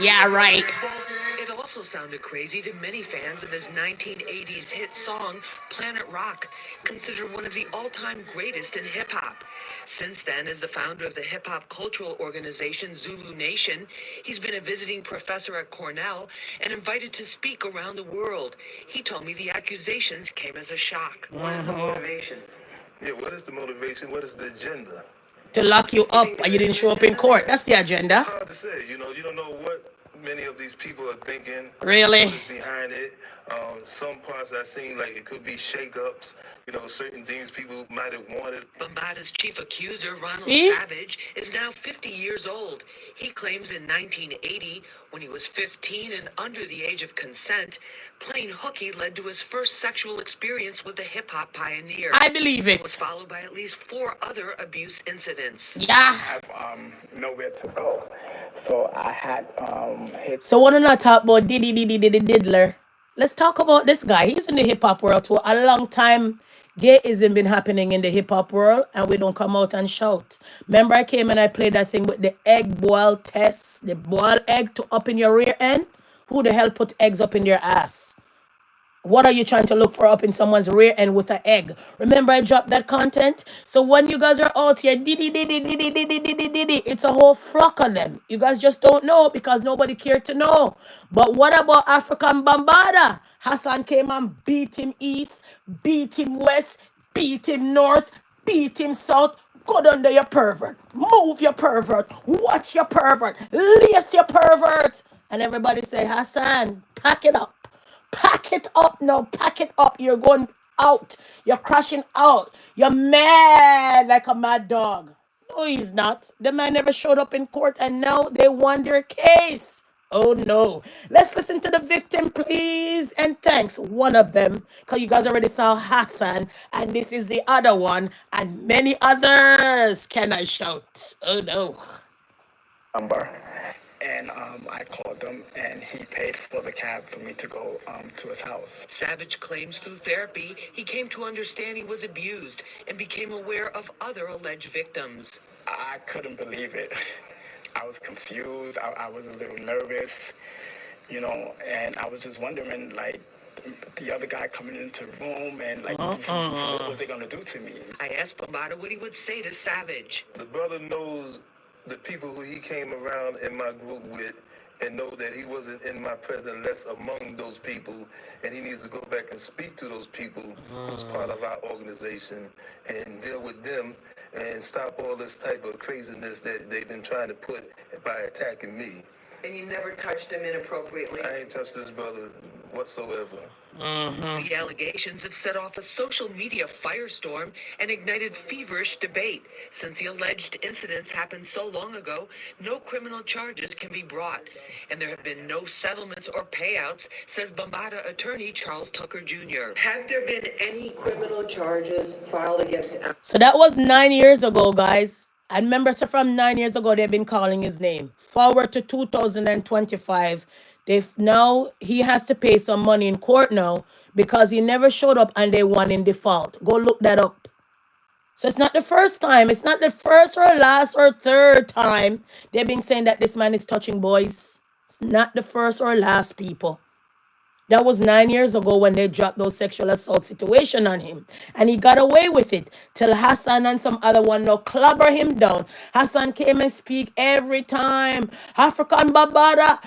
Yeah, right. It also sounded crazy to many fans of his 1980s hit song, Planet Rock, considered one of the all-time greatest in hip-hop. Since then, as the founder of the hip-hop cultural organization Zulu Nation, he's been a visiting professor at Cornell and invited to speak around the world. He told me the accusations came as a shock. What is the motivation? Yeah, what is the motivation? What is the agenda? To lock you up and you didn't show up in court. That's the agenda. It's hard to say. You know, you don't know what many of these people are thinking. Really? What's behind it. Some parts I seen like it could be shake-ups. You know, certain things people might have wanted. Bambaataa's chief accuser, Ronald Savage, is now 50 years old. He claims in 1980, when he was 15 and under the age of consent, playing hooky led to his first sexual experience with the hip-hop pioneer. I believe it. It was followed by at least 4 other abuse incidents. Yeah. I have nowhere to go. So I had So want to not talk about Diddy Diddler. Let's talk about this guy. He's in the hip-hop world for a long time. Gayism been happening in the hip-hop world, and we don't come out and shout. Remember I came and I played that thing with the egg boil test, the boil egg to up in your rear end? Who the hell put eggs up in their ass? What are you trying to look for up in someone's rear end with an egg? Remember I dropped that content? So when you guys are out here, it's a whole flock of them. You guys just don't know because nobody cared to know. But what about African Bambaataa? Hassan came and beat him east, beat him west, beat him north, beat him south. Go down there, you pervert. Move, your pervert. Watch, your pervert. Lace, your pervert. And everybody said, Hassan, pack it up. Pack it up now. Pack it up. You're going out. You're crashing out. You're mad like a mad dog. No, he's not. The man never showed up in court and now they won their case. Oh no. Let's listen to the victim, please. And thanks. One of them. Because you guys already saw Hassan. And this is the other one. And many others. Can I shout? Oh no. number. And I called him, and he paid for the cab for me to go to his house. Savage claims through therapy, he came to understand he was abused and became aware of other alleged victims. I couldn't believe it. I was confused. I was a little nervous, you know, and I was just wondering, like, the other guy coming into the room and, like, what was they going to do to me? I asked Bambaataa what he would say to Savage. The brother knows the people who he came around in my group with and know that he wasn't in my presence less among those people, and he needs to go back and speak to those people who's part of our organization and deal with them and stop all this type of craziness that they've been trying to put by attacking me. And you never touched him inappropriately? I ain't touched this brother whatsoever. The allegations have set off a social media firestorm and ignited feverish debate. Since the alleged incidents happened so long ago, no criminal charges can be brought. And there have been no settlements or payouts, says Bambaataa attorney Charles Tucker Jr. Have there been any criminal charges filed against... So that was 9 years ago, guys. And remember, so from 9 years ago, they've been calling his name. Forward to 2025, he has to pay some money in court now because he never showed up and they won in default. Go look that up. So it's not the first time. It's not the first or last or third time they've been saying that this man is touching boys. It's not the first or last, people. That was 9 years ago when they dropped those sexual assault situation on him. And he got away with it till Hassan and some other one now clobber him down. Hassan came and speak every time. African Bambaataa,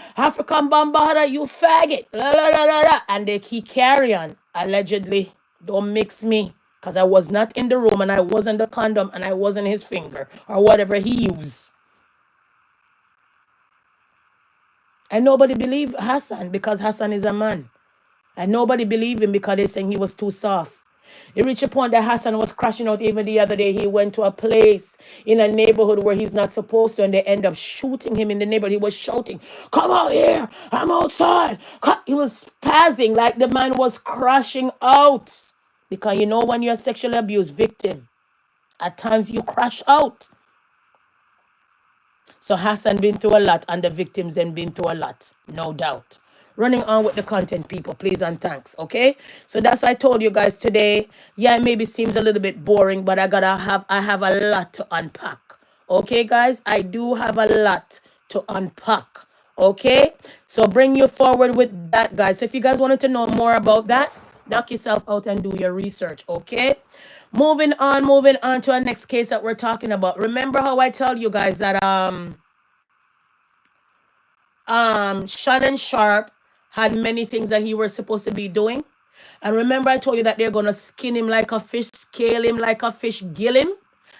you faggot. La, la, la, la, la. And he carry on. Allegedly. Don't mix me. Because I was not in the room and I wasn't the condom and I wasn't his finger or whatever he used. And nobody believed Hassan because Hassan is a man. And nobody believed him because they saying he was too soft. It reached a point that Hassan was crashing out. Even the other day, he went to a place in a neighborhood where he's not supposed to, and they end up shooting him in the neighborhood. He was shouting, "Come out here! I'm outside!" He was spazzing like the man was crashing out. Because you know when you're a sexually abused victim, at times you crash out. So Hassan been through a lot and the victims then been through a lot, no doubt. Running on with the content, people, please and thanks, okay? So that's why I told you guys today. Yeah, it maybe seems a little bit boring, but I have a lot to unpack. Okay, guys? I do have a lot to unpack. Okay? So bring you forward with that, guys. So if you guys wanted to know more about that, knock yourself out and do your research, okay? Moving on to our next case that we're talking about. Remember how I tell you guys that Shannon Sharpe had many things that he was supposed to be doing. And remember I told you that they're going to skin him like a fish, scale him like a fish, gill him,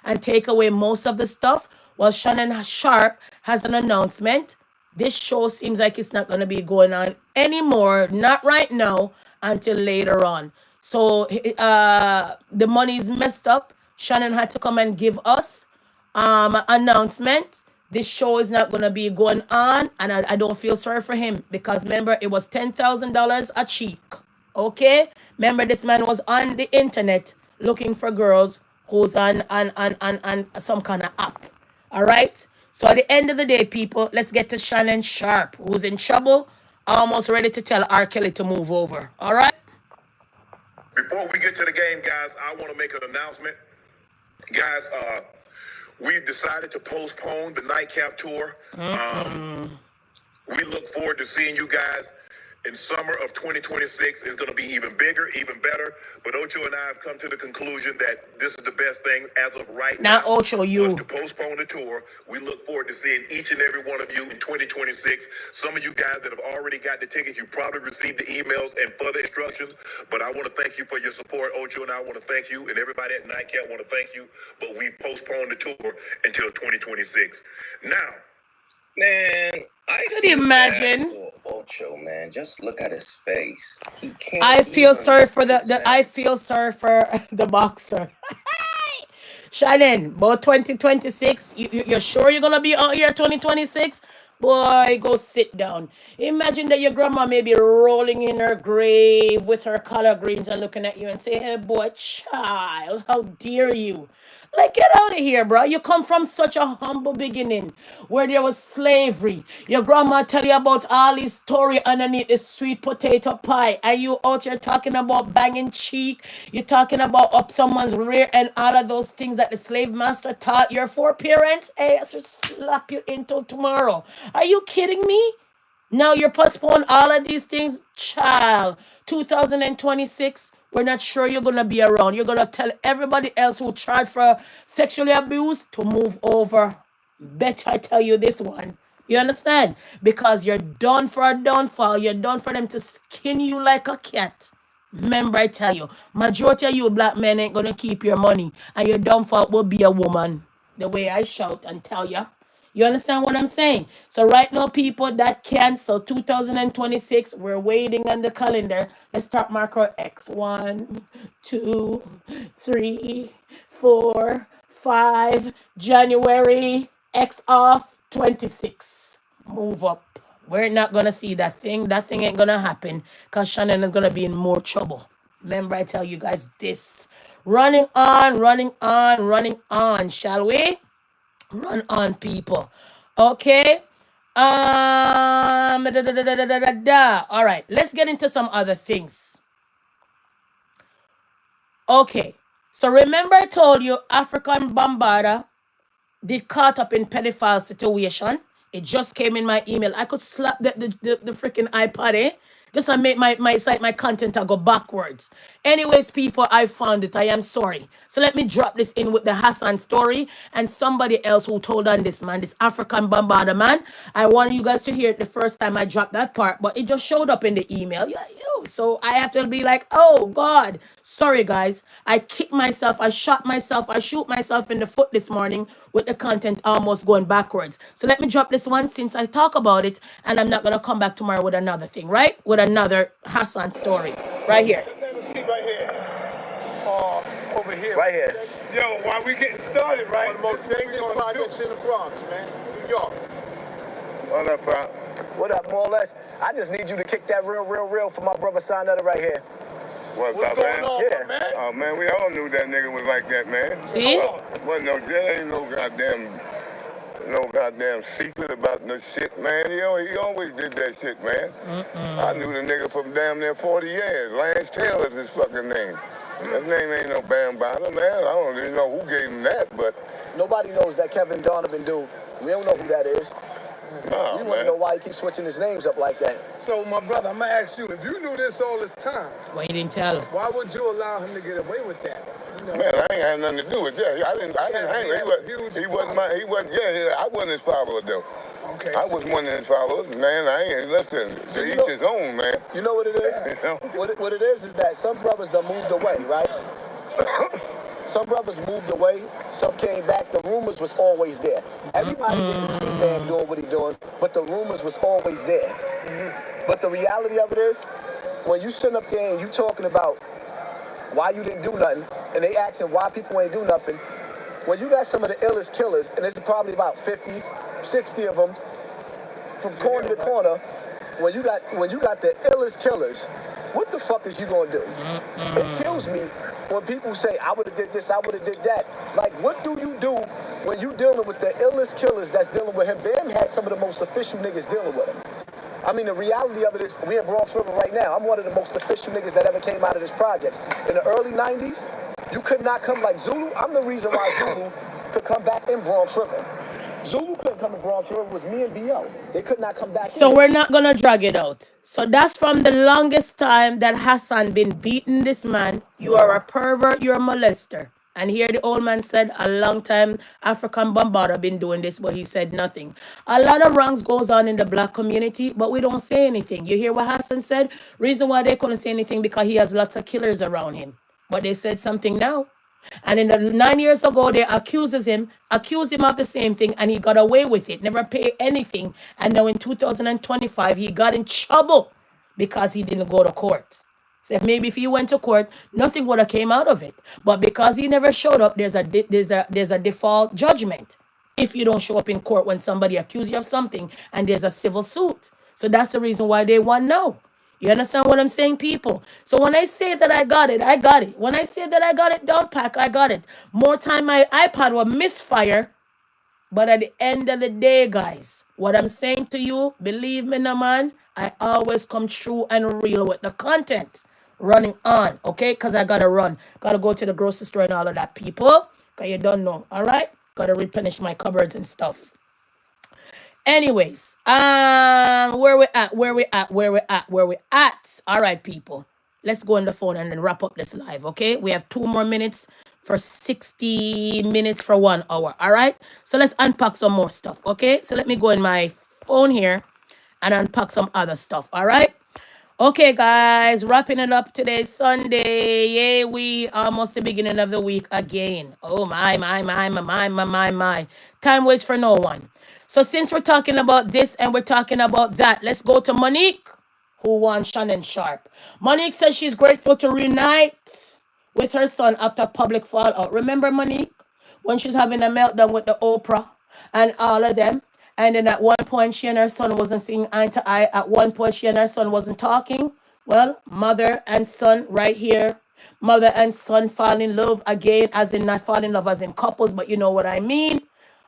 and take away most of the stuff. Well, Shannon Sharpe has an announcement. This show seems like it's not going to be going on anymore, not right now, until later on. So the money is messed up. Shannon had to come and give us an announcement. This show is not going to be going on, and I don't feel sorry for him because remember, it was $10,000 a cheek. Okay? Remember, this man was on the internet looking for girls who's on some kind of app. All right? So at the end of the day, people, let's get to Shannon Sharpe, who's in trouble, almost ready to tell R. Kelly to move over. All right? Before we get to the game, guys, I want to make an announcement. Guys, we've decided to postpone the nightcap tour. We look forward to seeing you guys in summer of 2026. It's going to be even bigger, even better. But Ocho and I have come to the conclusion that this is the best thing as of right now. Not Ocho, you. To postpone the tour. We look forward to seeing each and every one of you in 2026. Some of you guys that have already got the tickets, you probably received the emails and further instructions. But I want to thank you for your support. Ocho and I want to thank you, and everybody at Nightcap want to thank you. But we postponed the tour until 2026. Now, man, could you imagine? Ocho, man, just look at his face. He can't. I feel sorry for I feel sorry for the boxer. Shannon, about 2026, you're sure you're gonna be out here 2026? Boy, go sit down. Imagine that your grandma may be rolling in her grave with her collard greens and looking at you and say, "Hey boy, child, how dare you?" Like, get out of here, bro. You come from such a humble beginning where there was slavery. Your grandma tell you about all this story underneath the sweet potato pie. And you out here talking about banging cheek. You're talking about up someone's rear and all of those things that the slave master taught your foreparents. Hey, I should slap you until tomorrow. Are you kidding me? Now you're postponing all of these things? Child, 2026, we're not sure you're going to be around. You're going to tell everybody else who charged for sexually abuse to move over. Bet I tell you this one. You understand? Because you're done for a downfall. You're done for them to skin you like a cat. Remember, I tell you, majority of you black men ain't going to keep your money. And your downfall will be a woman. The way I shout and tell you. You understand what I'm saying? So right now, people, that cancel 2026. We're waiting on the calendar. Let's start mark our X. 1, 2, 3, 4, 5. January. X off. 26. Move up. We're not going to see that thing. That thing ain't going to happen because Shannon is going to be in more trouble. Remember, I tell you guys this. Running on, shall we? Run on, people. Okay. All right. Let's get into some other things. Okay. So remember I told you African Bambaataa did caught up in pedophile situation. It just came in my email. I could slap the freaking iPad, Just to make my site, my content go backwards. Anyways, people, I found it. I am sorry. So let me drop this in with the Hassan story and somebody else who told on this man, this African Bambaataa man. I want you guys to hear it the first time I dropped that part, but it just showed up in the email. Yeah, so I have to be like, oh God, sorry guys. I kicked myself, I shot myself, I shoot myself in the foot this morning with the content almost going backwards. So let me drop this one since I talk about it, and I'm not gonna come back tomorrow with another thing, right? With another Hassan story. Right here. Let's have a seat right here. Over here. Right here. Yo, while we getting started, right? One of the most dangerous projects in the Bronx, man. New York. What up, bro? What up, more or less? I just need you to kick that real for my brother Sinetta right here. What's What's up, going man? on, Yeah. my man? Oh, man, we all knew that nigga was like that, man. See? Wasn't there ain't no goddamn secret about no shit, man. He always did that shit, man. I knew the nigga from damn near 40 years. Lance Taylor's his fucking name. His name ain't no Bambaataa, man. I don't even know who gave him that, but Nobody knows that Kevin Donovan dude. We don't know who that is. no, We want to man. know why he keeps switching his names up like that. So, my brother, I'm gonna ask you: if you knew this all this time, Why you didn't tell? why would you allow him to get away with that? You know, Man, I ain't had nothing to do with that. I didn't hang with him. I wasn't his follower, though. okay. I was one of his followers, man. I ain't, listen, to each his own, man. You know what it is? You know? What it is that some brothers done moved away, right? Some brothers moved away, some came back. The rumors was always there. Everybody didn't see Bam doing what he doing, but the rumors was always there. But the reality of it is, when you sit up there and you talking about why you didn't do nothing, and they asking why people ain't do nothing, when you got some of the illest killers, and there's probably about 50, 60 of them, from corner to corner, when you got the illest killers, what the fuck is you gonna do? It kills me when people say, I would have did this, I would have did that. Like, what do you do when you dealing with the illest killers that's dealing with him? Bam had some of the most official niggas dealing with him. I mean, the reality of it is, we in Bronx River right now. I'm one of the most official niggas that ever came out of this project. In the early 90s, you could not come like Zulu. I'm the reason why Zulu could come back in Bronx River. Zulu couldn't come in Bronx River. It was me and B.O. They could not come back So in. we're not gonna drag it out. So that's from the longest time that Hassan been beating this man. You are a pervert, you're a molester. And here the old man said a long time African Bambaataa been doing this, but he said nothing. A lot of wrongs goes on in the black community, but we don't say anything. You hear what Hassan said? Reason why they couldn't say anything because he has lots of killers around him. But they said something now. And in the 9 years ago, they accused him of the same thing, and he got away with it, never pay anything. And now in 2025, he got in trouble because he didn't go to court. So maybe if he went to court, nothing would have came out of it. But because he never showed up, there's a default judgment if you don't show up in court when somebody accuses you of something and there's a civil suit. So that's the reason why they won now. You understand what I'm saying, people? So when I say that I got it, I got it. When I say that I got it, don't pack, I got it. More time my iPad will misfire. But at the end of the day, guys, what I'm saying to you, believe me, no man, I always come true and real with the content running on, okay? Because I got to run. Got to go to the grocery store and all of that, people. Because you don't know, all right? Got to replenish my cupboards and stuff. Anyways, where we at? All right, people. Let's go on the phone and then wrap up this live, okay? We have 2 more minutes for 60 minutes for 1 hour, all right? So let's unpack some more stuff, okay? So let me go in my phone here and unpack some other stuff, all right? Okay, guys, wrapping it up today, Sunday. Yay, we almost the beginning of the week again. Oh, my. Time waits for no one. So since we're talking about this and we're talking about that, let's go to Monique, who won Shannon Sharpe. Monique says she's grateful to reunite with her son after public fallout. Remember, Monique, when she's having a meltdown with the Oprah and all of them? And then at one point, she and her son wasn't seeing eye to eye. At one point, she and her son wasn't talking. Well, mother and son right here. Mother and son fall in love again, as in not fall in love as in couples, but you know what I mean.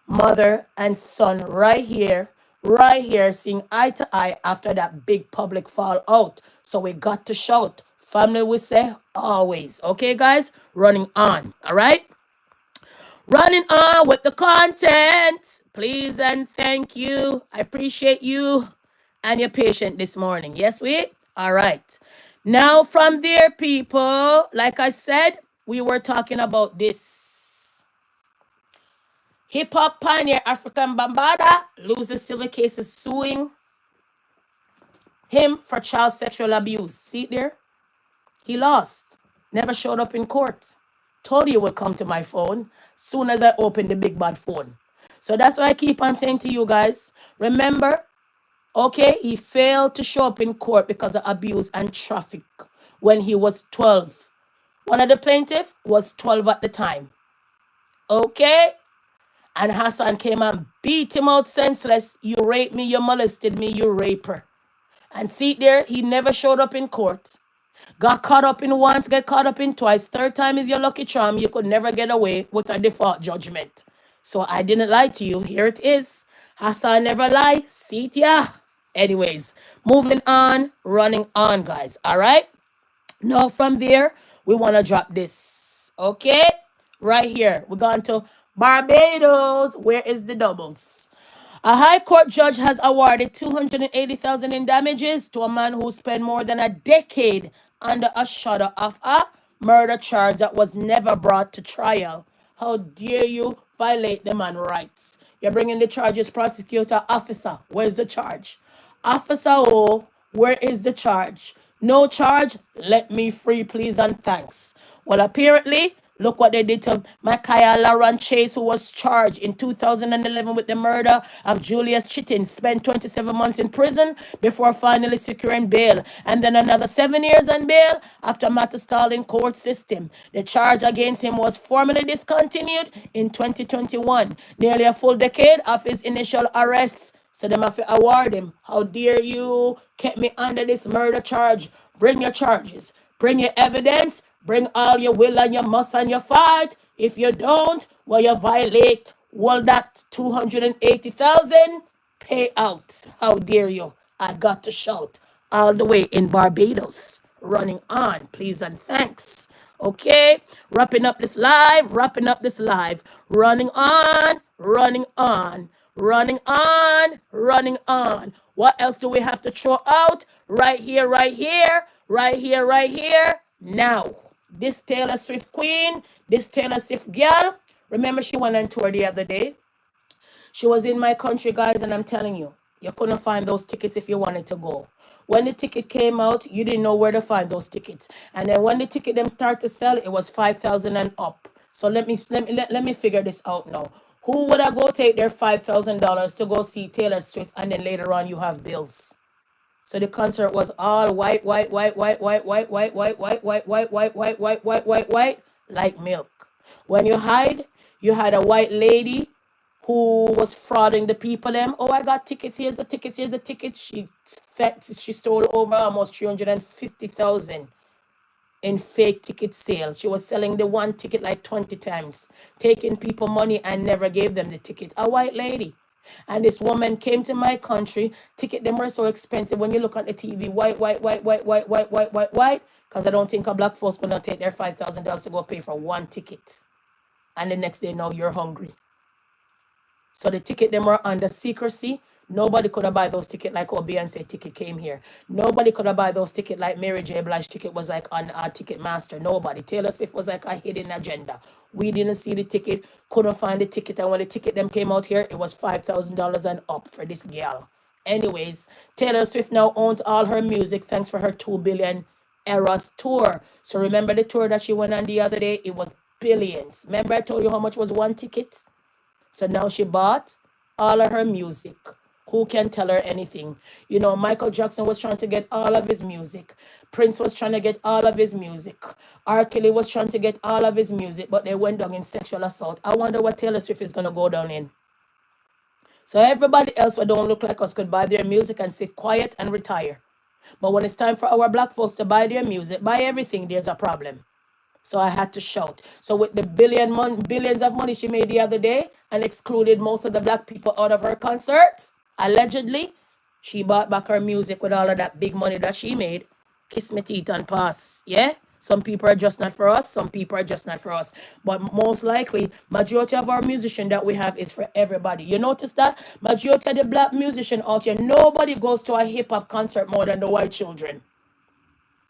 Mother and son right here, seeing eye to eye after that big public fallout. So we got to shout. Family, we say always. Okay, guys? Running on. All right? Running on with the content. Please and thank you. I appreciate you and your patience this morning. Yes, we? All right. Now from there, people, like I said, we were talking about this. Hip hop pioneer African Bambaataa loses civil cases suing him for child sexual abuse. See there? He lost. Never showed up in court. Told you would come to my phone soon as I opened the big bad phone. So that's why I keep on saying to you guys, remember, okay, he failed to show up in court because of abuse and traffic when he was 12. One of the plaintiffs was 12 at the time. Okay? And Hassan came and beat him out senseless. You raped me, you molested me, you raper. And see there, he never showed up in court. Got caught up in once, get caught up in twice. Third time is your lucky charm. You could never get away with a default judgment. So I didn't lie to you. Here it is. Hassan never lie. See it, yeah. Anyways, moving on, running on, guys. All right. Now from there, we want to drop this. Okay. Right here. We're going to Barbados. Where is the doubles? A high court judge has awarded $280,000 in damages to a man who spent more than a decade under a shadow of a murder charge that was never brought to trial. How dare you violate the man's rights? You're bringing the charges, prosecutor, officer. Where's the charge? Officer O, where is the charge? No charge, let me free, please and thanks. Well, apparently, look what they did to Micaiah Lauren Chase, who was charged in 2011 with the murder of Julius Chittin, spent 27 months in prison before finally securing bail, and then another 7 years on bail after matter stalled in court system. The charge against him was formally discontinued in 2021, nearly a full decade of his initial arrest. So them have to award him. How dare you keep me under this murder charge? Bring your charges. Bring your evidence. Bring all your will and your must and your fight. If you don't, well, you violate. Well, that 280,000 pay out. How dare you? I got to shout all the way in Barbados. Running on, please and thanks. Okay, wrapping up this live, running on, running on, running on, running on. What else do we have to throw out? Right here, right here, right here, right here. Now, this Taylor Swift queen, this Taylor Swift girl, remember she went on tour the other day? She was in my country, guys, and I'm telling you, you couldn't find those tickets if you wanted to go. When the ticket came out, you didn't know where to find those tickets. And then when the ticket them start to sell, it was 5,000 and up. So let me figure this out now. Who would I go take their $5,000 to go see Taylor Swift, and then later on you have bills? So the concert was all white, like milk. When you hide, you had a white lady who was frauding the people them. Oh, I got tickets. Here's the tickets. Here's the tickets. She stole over almost 350,000 in fake ticket sales. She was selling the one ticket like 20 times, taking people money and never gave them the ticket. A white lady. And this woman came to my country. Ticket them were so expensive. When you look at the TV, white. Because I don't think a black folks gonna take their $5,000 to go pay for one ticket. And the next day now you're hungry. So the ticket them were under secrecy. Nobody could have buy those tickets like our Beyonce ticket came here. Nobody could have buy those tickets like Mary J. Blige ticket was like on our Ticketmaster. Nobody. Taylor Swift was like a hidden agenda. We didn't see the ticket, couldn't find the ticket. And when the ticket them came out here, it was $5,000 and up for this girl. Anyways, Taylor Swift now owns all her music thanks for her 2 billion Eras tour. So remember the tour that she went on the other day? It was billions. Remember I told you how much was one ticket? So now she bought all of her music. Who can tell her anything? You know, Michael Jackson was trying to get all of his music. Prince was trying to get all of his music. R. Kelly was trying to get all of his music, but they went down in sexual assault. I wonder what Taylor Swift is going to go down in. So everybody else who don't look like us could buy their music and sit quiet and retire. But when it's time for our black folks to buy their music, buy everything, there's a problem. So I had to shout. So with the billions of money she made the other day and excluded most of the black people out of her concert, allegedly, she bought back her music with all of that big money that she made. Kiss me teeth and pass. Yeah? Some people are just not for us. Some people are just not for us. But most likely, majority of our musician that we have is for everybody. You notice that? Majority of the black musician out here, nobody goes to a hip-hop concert more than the white children.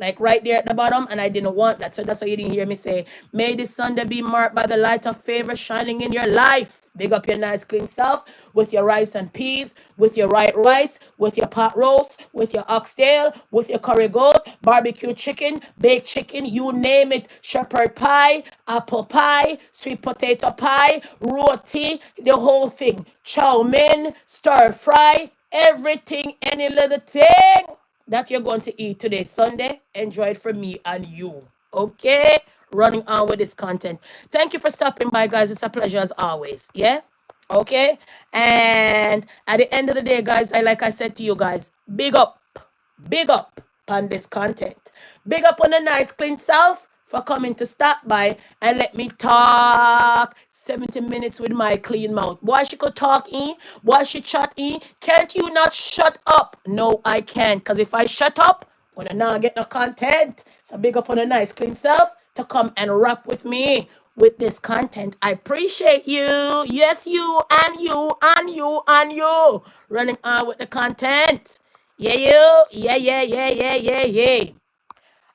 like right there at the bottom, and I didn't want that. So that's why you didn't hear me say, may this Sunday be marked by the light of favor shining in your life. Big up your nice clean self with your rice and peas, with your white rice, with your pot roast, with your oxtail, with your curry goat, barbecue chicken, baked chicken, you name it, shepherd pie, apple pie, sweet potato pie, roti, the whole thing, chow mein, stir fry, everything, any little thing that you're going to eat today, Sunday. Enjoy it from me and you. Okay? Running on with this content. Thank you for stopping by, guys. It's a pleasure as always. Yeah? Okay? And at the end of the day, guys, like I said to you guys, big up on this content. Big up on the nice clean self for coming to stop by and let me talk 70 minutes with my clean mouth. Why she could talk in? Why she chat in? Can't you not shut up? No, I can't. Because if I shut up, when I now get no content, so big up on the nice clean self to come and rap with me with this content. I appreciate you. Yes, you and you and you and you. Running on with the content. Yeah, you. Yeah.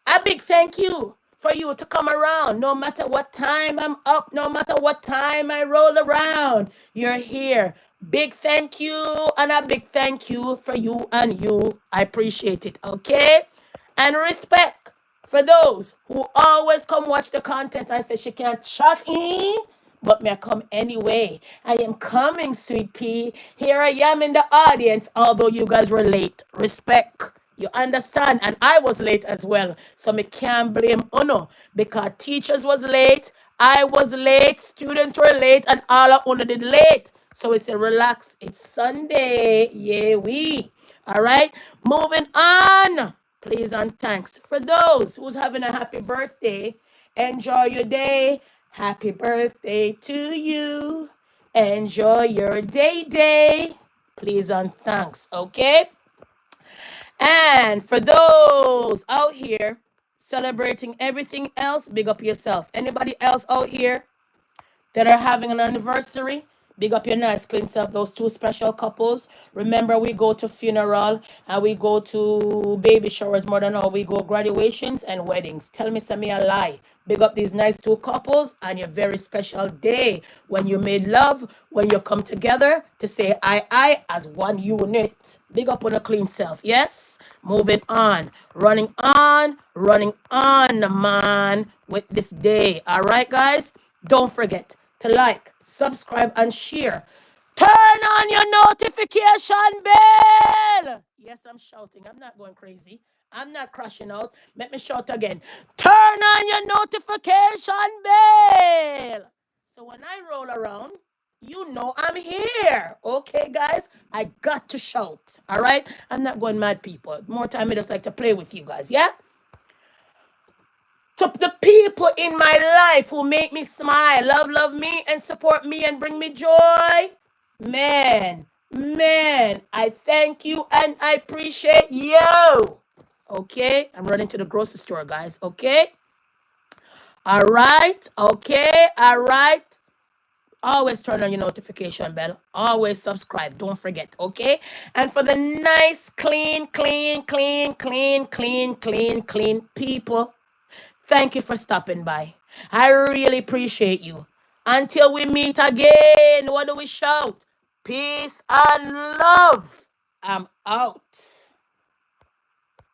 A big thank you for you to come around. No matter what time I'm up, no matter what time I roll around, you're here. Big thank you and a big thank you for you and you. I appreciate it, okay? And respect for those who always come watch the content and say she can't chat in. But may I come anyway. I am coming, sweet pea. Here I am in the audience, although you guys were late. Respect. You understand? And I was late as well. So me can't blame Uno because teachers was late, I was late, students were late, and all of Uno did late. So we say relax. It's Sunday. Yeah, we. All right. Moving on. Please and thanks for those who's having a happy birthday. Enjoy your day. Happy birthday to you. Enjoy your day. Please and thanks. Okay. And for those out here celebrating everything else, big up yourself. Anybody else out here that are having an anniversary, big up your nice clean self, those two special couples. Remember, we go to funeral and we go to baby showers more than all. We go graduations and weddings. Tell me, some me a lie. Big up these nice two couples and your very special day when you made love, when you come together to say I as one unit. Big up on a clean self. Yes? Moving on. Running on, man, with this day. All right, guys? Don't forget to like, subscribe, and share. Turn on your notification bell. Yes, I'm shouting. I'm not going crazy. I'm not crashing out. Let me shout again. Turn on your notification bell. So when I roll around, you know I'm here. Okay, guys? I got to shout. All right? I'm not going mad, people. More time, I just like to play with you guys. Yeah? To the people in my life who make me smile, love me, and support me and bring me joy. Man, I thank you and I appreciate you. Okay? I'm running to the grocery store, guys. Okay? All right? Okay? All right? Always turn on your notification bell. Always subscribe. Don't forget. Okay? And for the nice, clean people, thank you for stopping by. I really appreciate you. Until we meet again, what do we shout? Peace and love. I'm out.